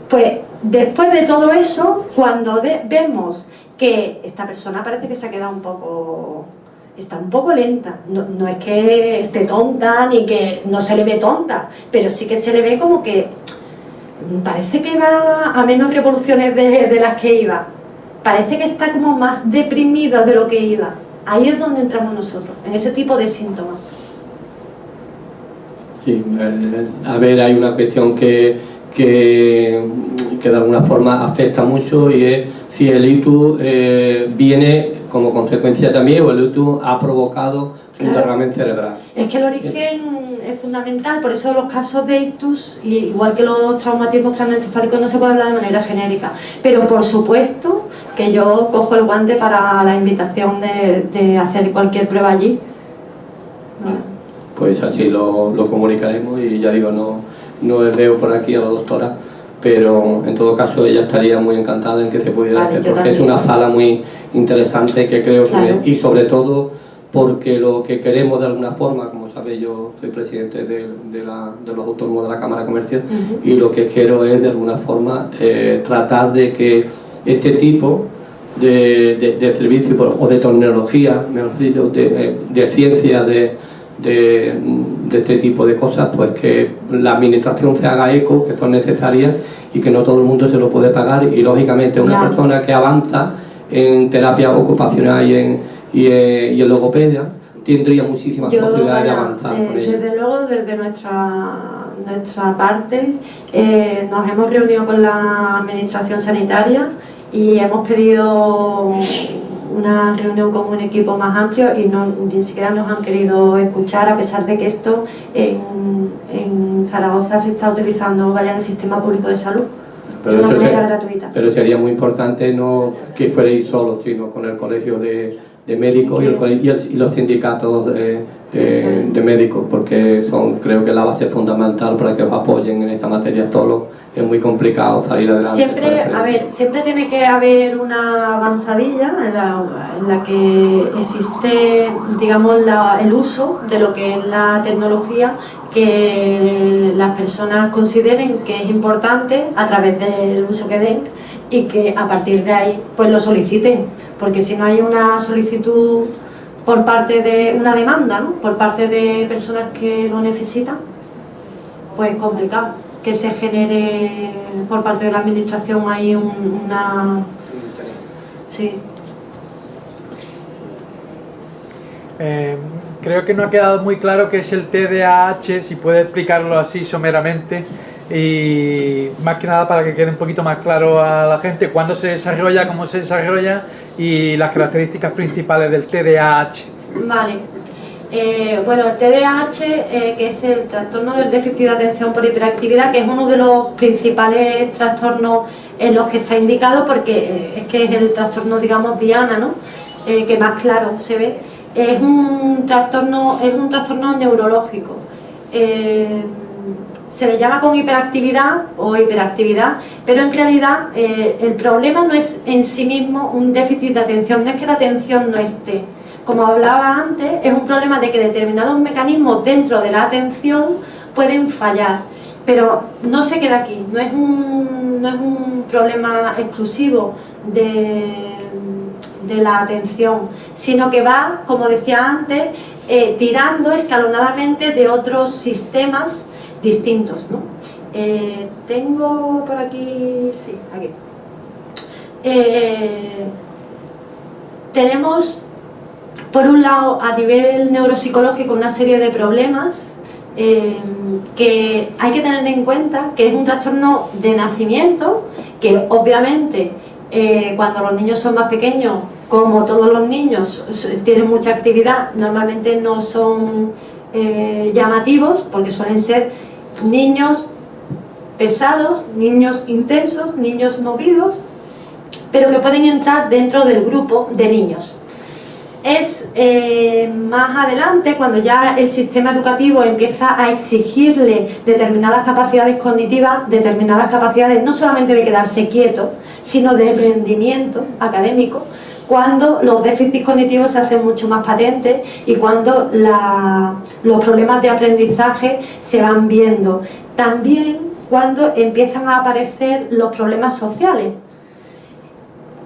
pues después de todo eso, cuando vemos que esta persona parece que se ha quedado está un poco lenta, no es que esté tonta ni que no se le ve tonta, pero sí que se le ve como que parece que va a menos revoluciones de las que iba, parece que está como más deprimida de lo que iba. Ahí es donde entramos nosotros, en ese tipo de síntomas. Sí, a ver, hay una cuestión que de alguna forma afecta mucho y es si el ictus viene como consecuencia también o el ictus ha provocado un derrame cerebral. Es que el origen es fundamental, por eso los casos de ictus, igual que los traumatismos craneoencefálicos, no se puede hablar de manera genérica, pero por supuesto que yo cojo el guante para la invitación de hacer cualquier prueba allí. Pues así lo comunicaremos y ya digo, no veo por aquí a la doctora, pero en todo caso ella estaría muy encantada en que se pudiera hacer, porque es una sala muy interesante que creo que, y sobre todo porque lo que queremos de alguna forma, como sabéis, yo soy presidente de los autónomos de la Cámara Comercial, y lo que quiero es de alguna forma tratar de que este tipo de servicio o de tecnología, mejor dicho, de ciencia, de este tipo de cosas, pues que la administración se haga eco, que son necesarias y que no todo el mundo se lo puede pagar, y lógicamente una persona que avanza en terapia ocupacional y en logopedia, tendría muchísimas posibilidades de avanzar con ellos. Desde luego, desde nuestra parte, nos hemos reunido con la Administración Sanitaria y hemos pedido una reunión con un equipo más amplio y ni siquiera nos han querido escuchar, a pesar de que esto en Zaragoza se está utilizando en el sistema público de salud de una manera gratuita. Pero sería muy importante no que fuerais solos, sino con el colegio de médicos y los sindicatos de médicos, porque son, creo que la base fundamental para que os apoyen en esta materia. Solo es muy complicado salir adelante. Siempre tiene que haber una avanzadilla en la que existe, digamos, el uso de lo que es la tecnología, que las personas consideren que es importante a través del uso que den y que a partir de ahí pues lo soliciten, porque si no hay una solicitud por parte de una demanda, ¿no?, por parte de personas que lo necesitan, pues es complicado que se genere por parte de la administración ahí una... Sí. Creo que no ha quedado muy claro qué es el TDAH, si puede explicarlo así someramente, y más que nada para que quede un poquito más claro a la gente cuándo se desarrolla, cómo se desarrolla y las características principales del TDAH. Vale. Bueno, el TDAH, que es el trastorno del déficit de atención por hiperactividad, que es uno de los principales trastornos en los que está indicado, porque es que es el trastorno, digamos, diana, ¿no?, que más claro se ve. Es un trastorno neurológico. Se le llama con hiperactividad o hiperactividad, pero en realidad el problema no es en sí mismo un déficit de atención, no es que la atención no esté. Como hablaba antes, es un problema de que determinados mecanismos dentro de la atención pueden fallar, pero no se queda aquí, no es un problema exclusivo de la atención, sino que va, como decía antes, tirando escalonadamente de otros sistemas distintos, ¿no? Tengo por aquí, sí, aquí. Tenemos, por un lado, a nivel neuropsicológico, una serie de problemas que hay que tener en cuenta, que es un trastorno de nacimiento, que obviamente cuando los niños son más pequeños, como todos los niños tienen mucha actividad, normalmente no son llamativos, porque suelen ser niños pesados, niños intensos, niños movidos, pero que pueden entrar dentro del grupo de niños. Es más adelante cuando ya el sistema educativo empieza a exigirle determinadas capacidades cognitivas, determinadas capacidades no solamente de quedarse quieto, sino de rendimiento académico, cuando los déficits cognitivos se hacen mucho más patentes y cuando los problemas de aprendizaje se van viendo. También cuando empiezan a aparecer los problemas sociales.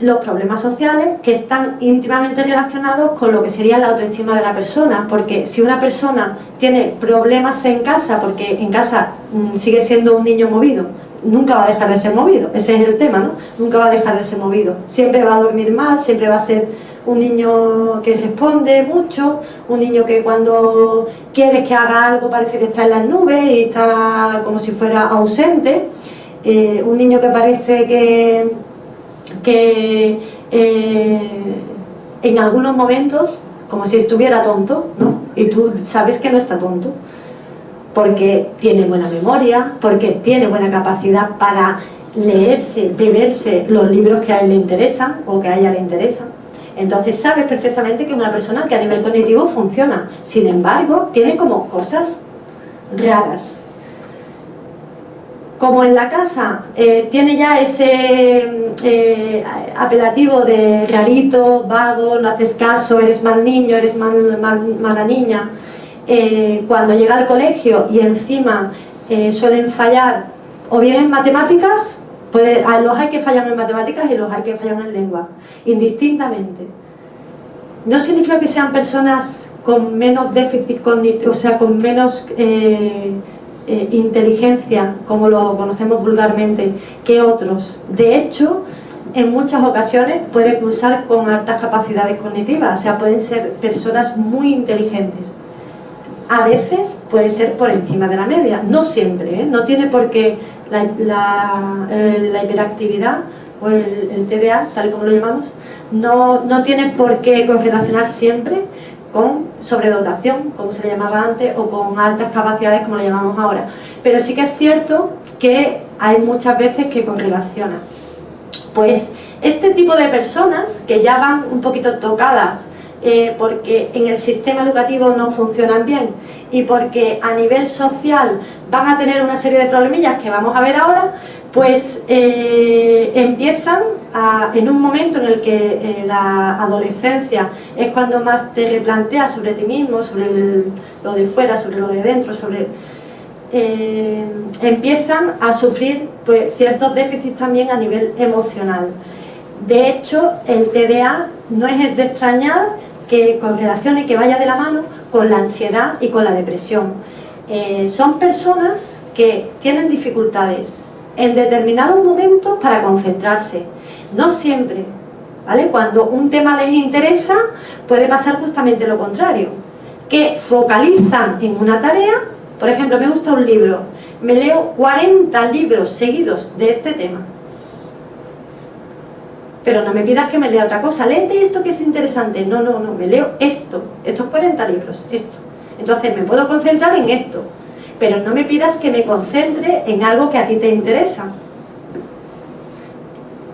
Los problemas sociales que están íntimamente relacionados con lo que sería la autoestima de la persona, porque si una persona tiene problemas en casa, porque en casa sigue siendo un niño movido, nunca va a dejar de ser movido, ese es el tema, ¿no? Nunca va a dejar de ser movido, siempre va a dormir mal, siempre va a ser un niño que responde mucho, un niño que cuando quieres que haga algo parece que está en las nubes y está como si fuera ausente, un niño que parece que en algunos momentos como si estuviera tonto, ¿no? Y tú sabes que no está tonto, porque tiene buena memoria, porque tiene buena capacidad para leerse, beberse los libros que a él le interesan o que a ella le interesan. Entonces sabes perfectamente que es una persona que a nivel cognitivo funciona. Sin embargo, tiene como cosas raras. Como en la casa tiene ya ese apelativo de rarito, vago, no haces caso, eres mal niño, eres mala niña, cuando llega al colegio y encima suelen fallar o bien en matemáticas, los hay que fallan en matemáticas y los hay que fallan en lengua, indistintamente. No significa que sean personas con menos déficit cognitivo, o sea, con menos inteligencia, como lo conocemos vulgarmente, que otros. De hecho, en muchas ocasiones puede cursar con altas capacidades cognitivas, o sea, pueden ser personas muy inteligentes. A veces puede ser por encima de la media, no siempre, ¿eh? No tiene por qué la hiperactividad o el TDA, tal y como lo llamamos, no tiene por qué correlacionar siempre con sobredotación, como se le llamaba antes, o con altas capacidades, como le llamamos ahora. Pero sí que es cierto que hay muchas veces que correlaciona. Pues este tipo de personas que ya van un poquito tocadas porque en el sistema educativo no funcionan bien y porque a nivel social van a tener una serie de problemillas que vamos a ver ahora, pues empiezan en un momento en el que la adolescencia es cuando más te replanteas sobre ti mismo, sobre lo de fuera, sobre lo de dentro, empiezan a sufrir pues, ciertos déficits también a nivel emocional. De hecho, el TDA no es de extrañar que correlacione, que vaya de la mano con la ansiedad y con la depresión. Son personas que tienen dificultades en determinados momentos para concentrarse, no siempre, ¿vale? Cuando un tema les interesa puede pasar justamente lo contrario, que focalizan en una tarea. Por ejemplo, me gusta un libro, me leo 40 libros seguidos de este tema, pero no me pidas que me lea otra cosa, léete esto que es interesante, no, me leo estos 40 libros, esto. Entonces me puedo concentrar en esto, pero no me pidas que me concentre en algo que a ti te interesa.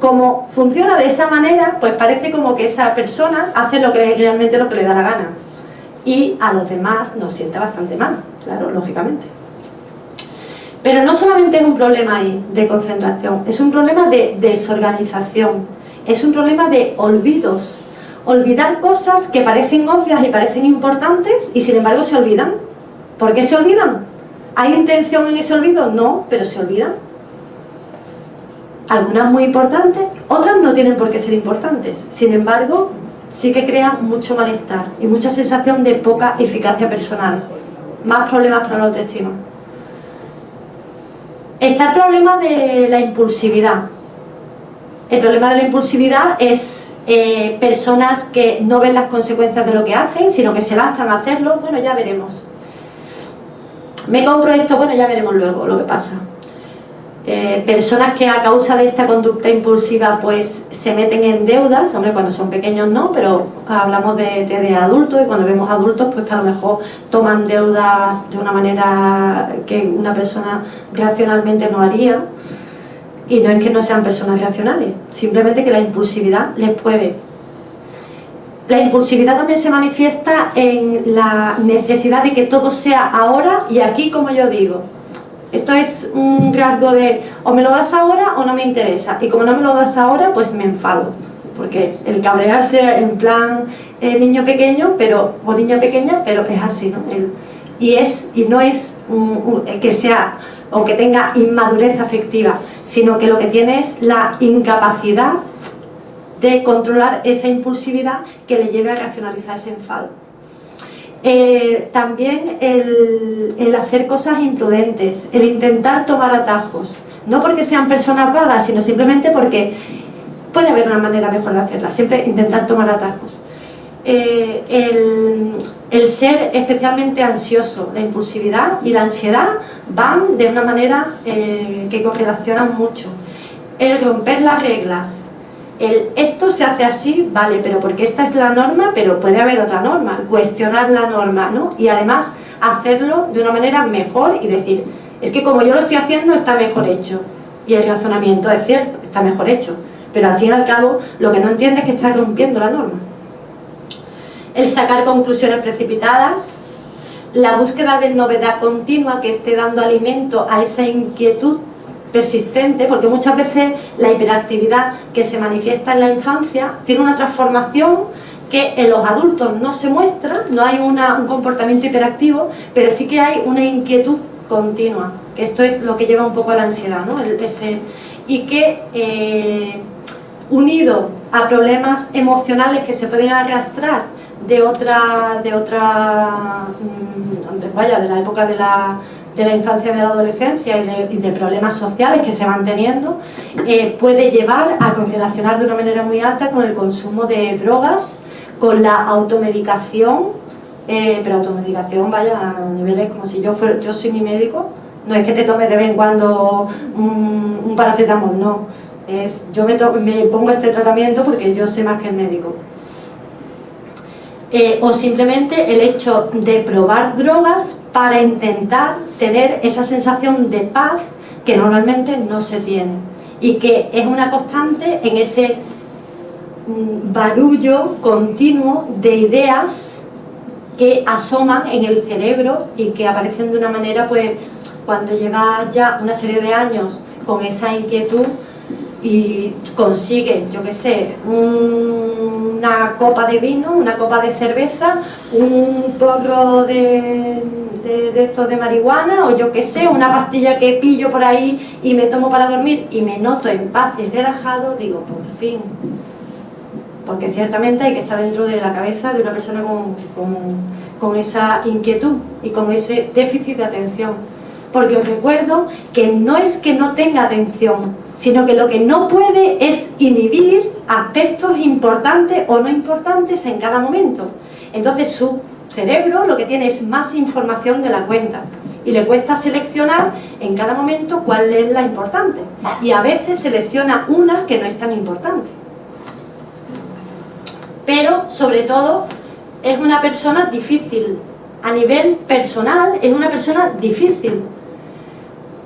Como funciona de esa manera, pues parece como que esa persona hace realmente lo que le da la gana. Y a los demás nos sienta bastante mal, claro, lógicamente. Pero no solamente es un problema ahí de concentración, es un problema de desorganización, es un problema de olvidos. Olvidar cosas que parecen obvias y parecen importantes y sin embargo se olvidan. ¿Por qué se olvidan? ¿Hay intención en ese olvido? No, pero se olvidan. Algunas muy importantes, otras no tienen por qué ser importantes. Sin embargo, sí que crean mucho malestar y mucha sensación de poca eficacia personal. Más problemas para la autoestima. Está el problema de la impulsividad. El problema de la impulsividad es personas que no ven las consecuencias de lo que hacen, sino que se lanzan a hacerlo. Bueno, ya veremos. Me compro esto, bueno, ya veremos luego lo que pasa. Personas que a causa de esta conducta impulsiva pues se meten en deudas. Hombre, cuando son pequeños no, pero hablamos de adultos, y cuando vemos adultos pues que a lo mejor toman deudas de una manera que una persona racionalmente no haría. Y no es que no sean personas racionales, simplemente que la impulsividad les puede. La impulsividad también se manifiesta en la necesidad de que todo sea ahora y aquí como yo digo. Esto es un rasgo de o me lo das ahora o no me interesa, y como no me lo das ahora pues me enfado, porque el cabrearse en plan niño pequeño o niña pequeña, pero es así, ¿no? Y no es que sea o que tenga inmadurez afectiva, sino que lo que tiene es la incapacidad de controlar esa impulsividad que le lleve a racionalizar ese enfado. También el hacer cosas imprudentes, el intentar tomar atajos, no porque sean personas vagas, sino simplemente porque puede haber una manera mejor de hacerlas, siempre intentar tomar atajos. El ser especialmente ansioso, la impulsividad y la ansiedad van de una manera que correlacionan mucho. El romper las reglas, esto se hace así, vale, pero porque esta es la norma, pero puede haber otra norma, cuestionar la norma, ¿no? Y además hacerlo de una manera mejor y decir, es que como yo lo estoy haciendo está mejor hecho. Y el razonamiento es cierto, está mejor hecho, pero al fin y al cabo lo que no entiende es que está rompiendo la norma. El sacar conclusiones precipitadas, la búsqueda de novedad continua que esté dando alimento a esa inquietud persistente, porque muchas veces la hiperactividad que se manifiesta en la infancia tiene una transformación que en los adultos no se muestra, no hay un comportamiento hiperactivo, pero sí que hay una inquietud continua, que esto es lo que lleva un poco a la ansiedad, ¿no? Y que unido a problemas emocionales que se pueden arrastrar de la época de la infancia y de la adolescencia y de problemas sociales que se van teniendo, puede llevar a correlacionar de una manera muy alta con el consumo de drogas, con la automedicación, pero automedicación, vaya, a niveles como si yo soy mi médico, no es que te tomes de vez en cuando un paracetamol, no, yo me pongo este tratamiento porque yo sé más que el médico. O simplemente el hecho de probar drogas para intentar tener esa sensación de paz que normalmente no se tiene y que es una constante en ese barullo continuo de ideas que asoman en el cerebro y que aparecen de una manera, pues, cuando llevas ya una serie de años con esa inquietud y consigues, yo qué sé, una copa de vino, una copa de cerveza, un porro de estos de marihuana, o yo qué sé, una pastilla que pillo por ahí y me tomo para dormir y me noto en paz y relajado, digo, por fin. Porque ciertamente hay que estar dentro de la cabeza de una persona con esa inquietud y con ese déficit de atención. Porque os recuerdo que no es que no tenga atención, sino que lo que no puede es inhibir aspectos importantes o no importantes en cada momento. Entonces su cerebro lo que tiene es más información de la cuenta y le cuesta seleccionar en cada momento cuál es la importante. Y a veces selecciona una que no es tan importante. Pero, sobre todo, es una persona difícil. A nivel personal, es una persona difícil.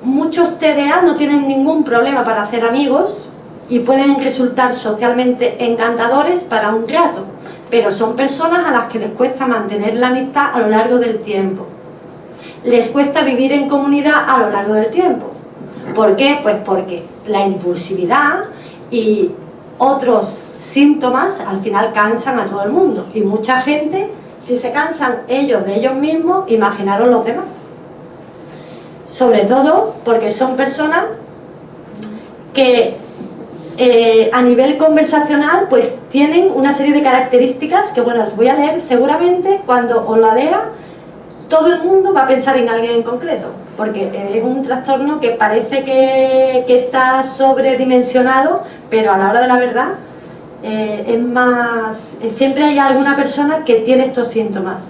Muchos TDA no tienen ningún problema para hacer amigos y pueden resultar socialmente encantadores para un rato, pero son personas a las que les cuesta mantener la amistad a lo largo del tiempo. Les cuesta vivir en comunidad a lo largo del tiempo. ¿Por qué? Pues porque la impulsividad y otros síntomas al final cansan a todo el mundo, y mucha gente, si se cansan ellos de ellos mismos, imaginaros los demás. Sobre todo porque son personas que a nivel conversacional pues tienen una serie de características que, bueno, os voy a leer. Seguramente cuando os la lea todo el mundo va a pensar en alguien en concreto, porque es un trastorno que parece que está sobredimensionado, pero a la hora de la verdad es más, siempre hay alguna persona que tiene estos síntomas.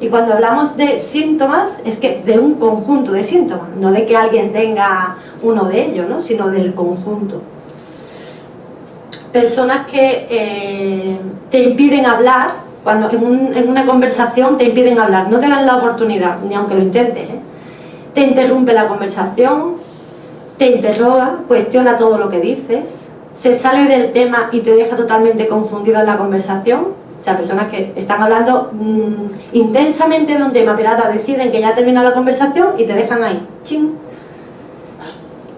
Y cuando hablamos de síntomas, es que de un conjunto de síntomas, no de que alguien tenga uno de ellos, ¿no?, sino del conjunto. Personas que te impiden hablar, cuando en una conversación te impiden hablar, no te dan la oportunidad, ni aunque lo intentes, ¿eh? Te interrumpe la conversación, te interroga, cuestiona todo lo que dices, se sale del tema y te deja totalmente confundido en la conversación. O sea, personas que están hablando intensamente de un tema, pero ahora deciden que ya ha terminado la conversación y te dejan ahí. ¡Chin!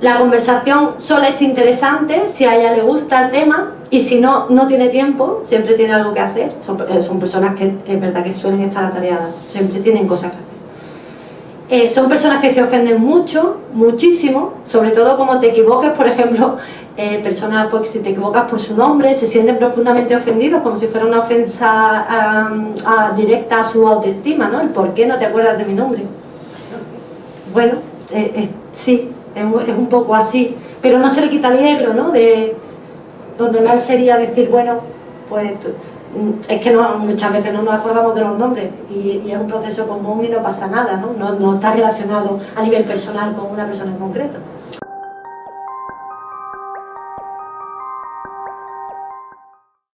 La conversación solo es interesante si a ella le gusta el tema, y si no, no tiene tiempo, siempre tiene algo que hacer. Son personas que es verdad que suelen estar atareadas, siempre tienen cosas que hacer. Son personas que se ofenden mucho, muchísimo, sobre todo como te equivoques, por ejemplo, personas pues, si te equivocas por su nombre, se sienten profundamente ofendidos, como si fuera una ofensa directa a su autoestima, ¿no? El ¿por qué no te acuerdas de mi nombre? Bueno, sí, es un poco así, pero no se le quita el hierro, ¿no? Lo normal sería decir, bueno, pues es que muchas veces no nos acordamos de los nombres y es un proceso común y no pasa nada, ¿no? No está relacionado a nivel personal con una persona en concreto.